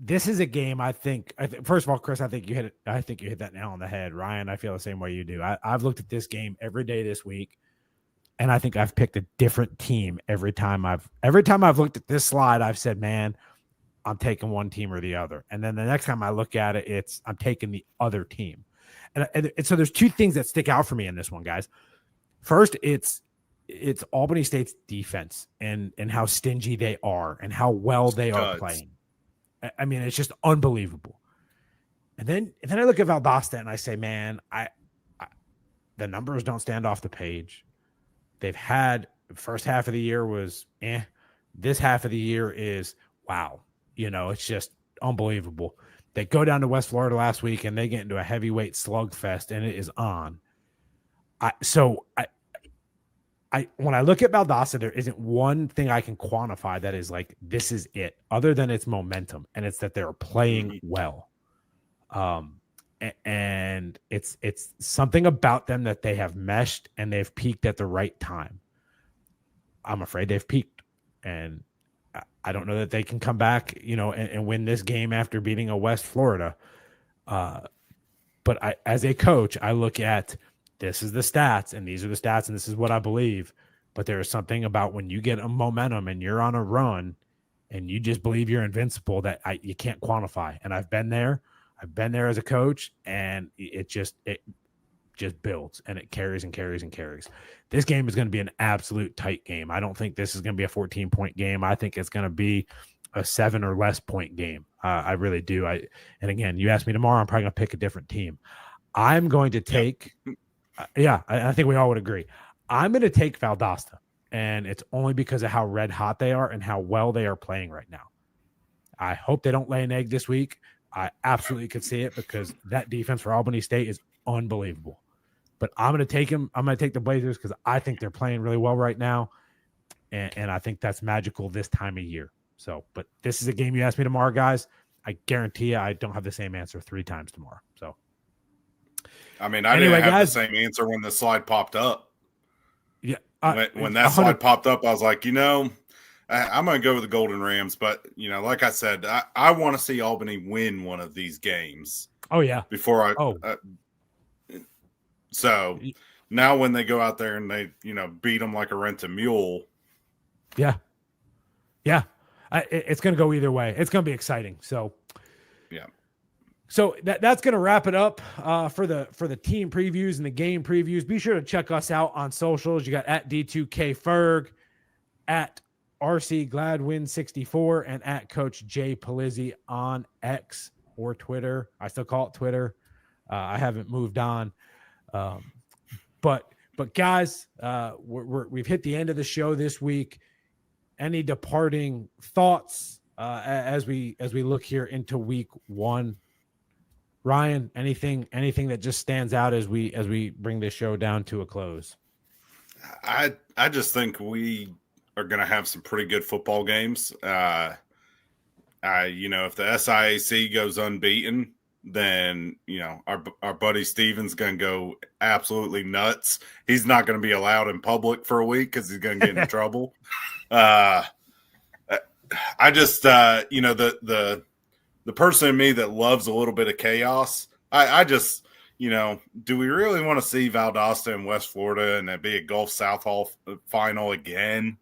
this is a game. I think first of all, Chris, I think you hit it. I think you hit that nail on the head. Ryan, I feel the same way you do. I've looked at this game every day this week, and I think I've picked a different team every time I've looked at this slide. I've said, man, I'm taking one team or the other. And then the next time I look at it, I'm taking the other team. And so there's 2 things that stick out for me in this one, guys. First, it's Albany State's defense and how stingy they are and how well they are playing. I mean, it's just unbelievable. And then I look at Valdosta and I say, man, the numbers don't stand off the page. They've had the first half of the year was This half of the year is wow. It's just unbelievable. They go down to West Florida last week and they get into a heavyweight slugfest and it is on. When I look at Valdosta, there isn't one thing I can quantify that is like, this is it, other than its momentum. And it's that they're playing well. And it's something about them that they have meshed and they've peaked at the right time. I'm afraid they've peaked, and I don't know that they can come back, and win this game after beating a West Florida. But as a coach, I look at this is the stats, and these are the stats, and this is what I believe. But there is something about when you get a momentum and you're on a run and you just believe you're invincible that you can't quantify. And I've been there. I've been there as a coach, and it just builds, and it carries and carries and carries. This game is going to be an absolute tight game. I don't think this is going to be a 14-point game. I think it's going to be a 7 or less point game. I really do. And again, you ask me tomorrow, I'm probably going to pick a different team. I'm going to take I think we all would agree. I'm going to take Valdosta, and it's only because of how red hot they are and how well they are playing right now. I hope they don't lay an egg this week. I absolutely could see it because that defense for Albany State is unbelievable. But I'm going to take them. I'm going to take the Blazers because I think they're playing really well right now, and I think that's magical this time of year. So, but this is a game you ask me tomorrow, guys. I guarantee you I don't have the same answer 3 times tomorrow. So, I mean, I didn't have the same answer when the slide popped up. Yeah. When that slide popped up, I was like, I'm going to go with the Golden Rams. But, like I said, I want to see Albany win one of these games. Oh, yeah. Before so now when they go out there and they, beat them like a rented mule. Yeah. Yeah. It's going to go either way. It's going to be exciting. So, yeah. So that's going to wrap it up for the team previews and the game previews. Be sure to check us out on socials. You got at D2KFerg, at RC Gladwin64, and at Coach J Palizzi on X or Twitter. I still call it Twitter. I haven't moved on. But guys, we've hit the end of the show this week. Any departing thoughts as we look here into week 1? Ryan, anything that just stands out as we bring this show down to a close? I just think we are going to have some pretty good football games. If the SIAC goes unbeaten, then our buddy Steven's going to go absolutely nuts. He's not going to be allowed in public for a week because he's going to get in trouble. I just the person in me that loves a little bit of chaos, I just, do we really want to see Valdosta and West Florida and it be a Gulf South Hall final again?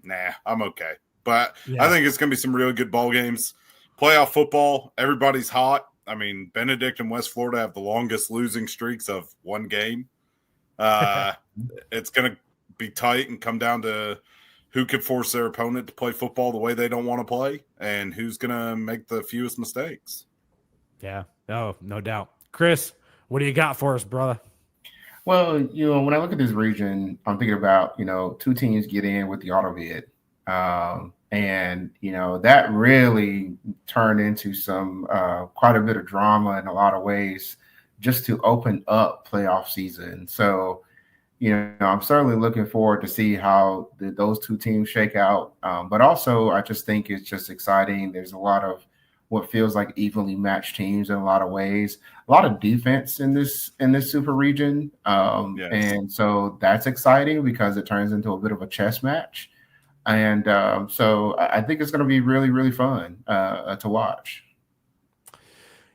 nah, I'm okay. But Yeah. I think it's going to be some really good ball games. Playoff football, everybody's hot. I mean, Benedict and West Florida have the longest losing streaks of one game. It's going to be tight and come down to who can force their opponent to play football the way they don't want to play and who's going to make the fewest mistakes. Yeah, no doubt. Chris, what do you got for us, brother? Well, when I look at this region, I'm thinking about, two teams get in with the auto bid. And, that really turned into some quite a bit of drama in a lot of ways just to open up playoff season. So, I'm certainly looking forward to see how those two teams shake out. But also, I just think it's just exciting. There's a lot of what feels like evenly matched teams in a lot of ways. A lot of defense in this super region. Yes. And so that's exciting because it turns into a bit of a chess match. And so I think it's going to be really, really fun to watch.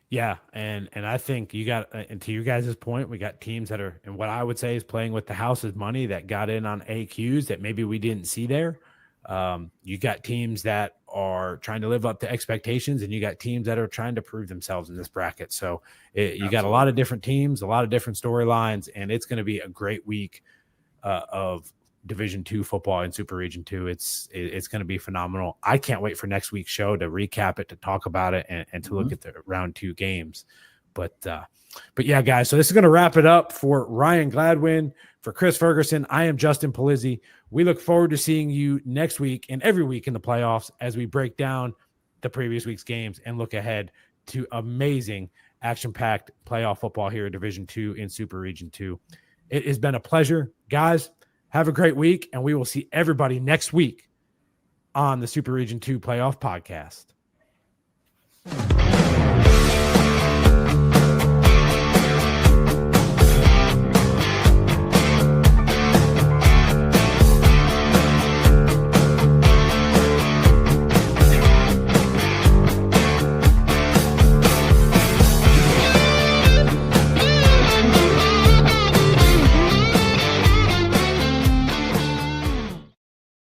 Yeah, and I think you got, and to you guys' point, we got teams that are, and what I would say is playing with the house's money that got in on AQs that maybe we didn't see there. You got teams that are trying to live up to expectations, and you got teams that are trying to prove themselves in this bracket. So you got a lot of different teams, a lot of different storylines, and it's going to be a great week of Division II football in Super Region 2. It's going to be phenomenal. I can't wait for next week's show to recap it, to talk about it, and to look at the round 2 games. But yeah, guys, so this is going to wrap it up for Ryan Gladwin, for Chris Ferguson. I am Justin Palizzi. We look forward to seeing you next week and every week in the playoffs as we break down the previous week's games and look ahead to amazing action-packed playoff football here in Division 2 in Super Region 2. It has been a pleasure. Guys, have a great week, and we will see everybody next week on the Super Region 2 Playoff Podcast.